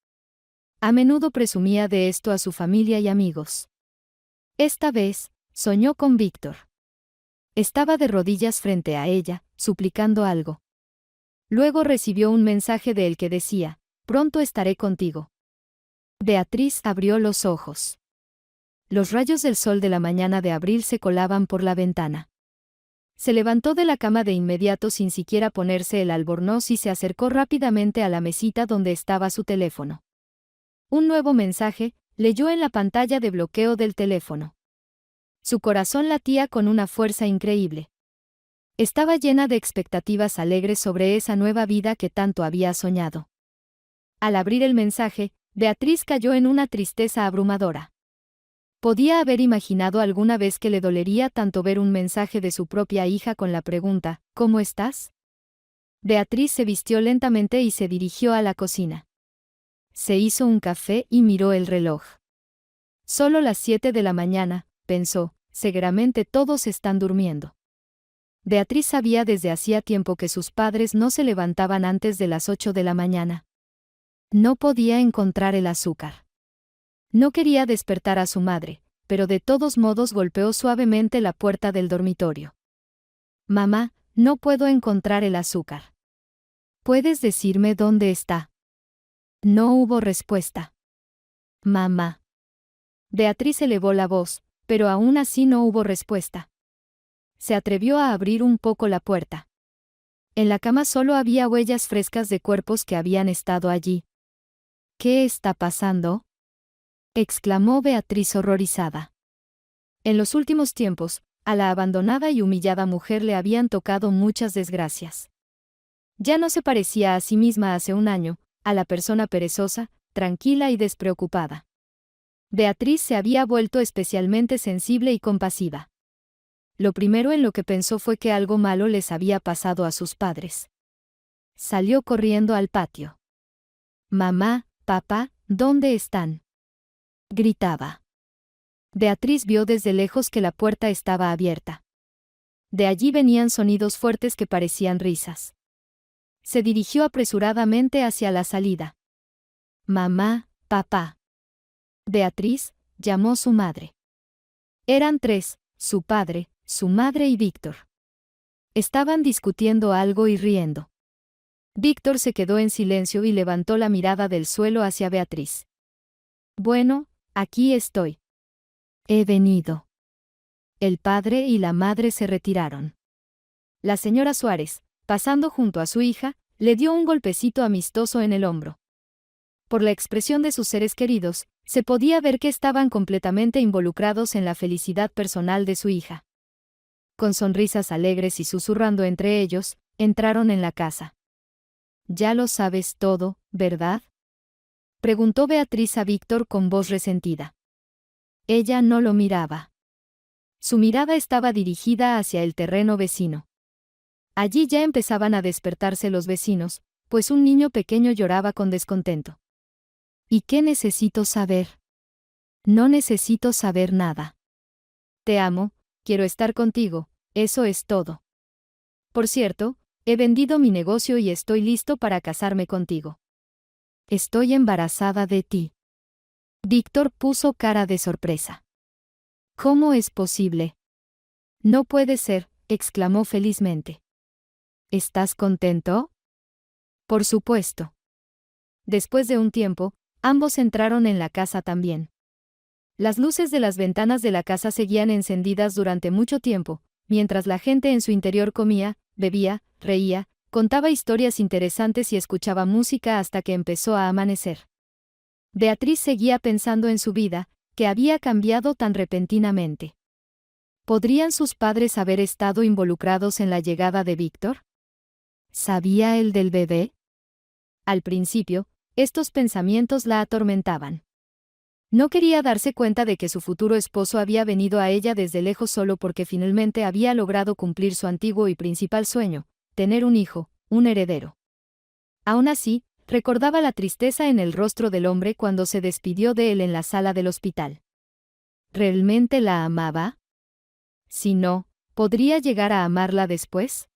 A menudo presumía de esto a su familia y amigos. Esta vez, soñó con Víctor. Estaba de rodillas frente a ella, suplicando algo. Luego recibió un mensaje de él que decía, «Pronto estaré contigo». Beatriz abrió los ojos. Los rayos del sol de la mañana de abril se colaban por la ventana. Se levantó de la cama de inmediato sin siquiera ponerse el albornoz y se acercó rápidamente a la mesita donde estaba su teléfono. Un nuevo mensaje, leyó en la pantalla de bloqueo del teléfono. Su corazón latía con una fuerza increíble. Estaba llena de expectativas alegres sobre esa nueva vida que tanto había soñado. Al abrir el mensaje, Beatriz cayó en una tristeza abrumadora. ¿Podía haber imaginado alguna vez que le dolería tanto ver un mensaje de su propia hija con la pregunta, ¿cómo estás? Beatriz se vistió lentamente y se dirigió a la cocina. Se hizo un café y miró el reloj. Solo las 7 de la mañana, pensó, seguramente todos están durmiendo. Beatriz sabía desde hacía tiempo que sus padres no se levantaban antes de las 8 de la mañana. No podía encontrar el azúcar. No quería despertar a su madre, pero de todos modos golpeó suavemente la puerta del dormitorio. Mamá, no puedo encontrar el azúcar. ¿Puedes decirme dónde está? No hubo respuesta. Mamá. Beatriz elevó la voz, pero aún así no hubo respuesta. Se atrevió a abrir un poco la puerta. En la cama solo había huellas frescas de cuerpos que habían estado allí. ¿Qué está pasando?, exclamó Beatriz horrorizada. En los últimos tiempos, a la abandonada y humillada mujer le habían tocado muchas desgracias. Ya no se parecía a sí misma hace un año, a la persona perezosa, tranquila y despreocupada. Beatriz se había vuelto especialmente sensible y compasiva. Lo primero en lo que pensó fue que algo malo les había pasado a sus padres. Salió corriendo al patio. Mamá, papá, ¿dónde están?, gritaba. Beatriz vio desde lejos que la puerta estaba abierta. De allí venían sonidos fuertes que parecían risas. Se dirigió apresuradamente hacia la salida. Mamá, papá. Beatriz, llamó su madre. Eran tres, su padre, su madre y Víctor. Estaban discutiendo algo y riendo. Víctor se quedó en silencio y levantó la mirada del suelo hacia Beatriz. Bueno, aquí estoy. He venido. El padre y la madre se retiraron. La señora Suárez, pasando junto a su hija, le dio un golpecito amistoso en el hombro. Por la expresión de sus seres queridos, se podía ver que estaban completamente involucrados en la felicidad personal de su hija. Con sonrisas alegres y susurrando entre ellos, entraron en la casa. «Ya lo sabes todo, ¿verdad?», preguntó Beatriz a Víctor con voz resentida. Ella no lo miraba. Su mirada estaba dirigida hacia el terreno vecino. Allí ya empezaban a despertarse los vecinos, pues un niño pequeño lloraba con descontento. ¿Y qué necesito saber? No necesito saber nada. Te amo, quiero estar contigo, eso es todo. Por cierto, he vendido mi negocio y estoy listo para casarme contigo. Estoy embarazada de ti. Víctor puso cara de sorpresa. ¿Cómo es posible? No puede ser, exclamó felizmente. ¿Estás contento? Por supuesto. Después de un tiempo, ambos entraron en la casa también. Las luces de las ventanas de la casa seguían encendidas durante mucho tiempo, mientras la gente en su interior comía, bebía, reía, contaba historias interesantes y escuchaba música hasta que empezó a amanecer. Beatriz seguía pensando en su vida, que había cambiado tan repentinamente. ¿Podrían sus padres haber estado involucrados en la llegada de Víctor? ¿Sabía él del bebé? Al principio, estos pensamientos la atormentaban. No quería darse cuenta de que su futuro esposo había venido a ella desde lejos solo porque finalmente había logrado cumplir su antiguo y principal sueño, tener un hijo, un heredero. Aún así, recordaba la tristeza en el rostro del hombre cuando se despidió de él en la sala del hospital. ¿Realmente la amaba? Si no, ¿podría llegar a amarla después?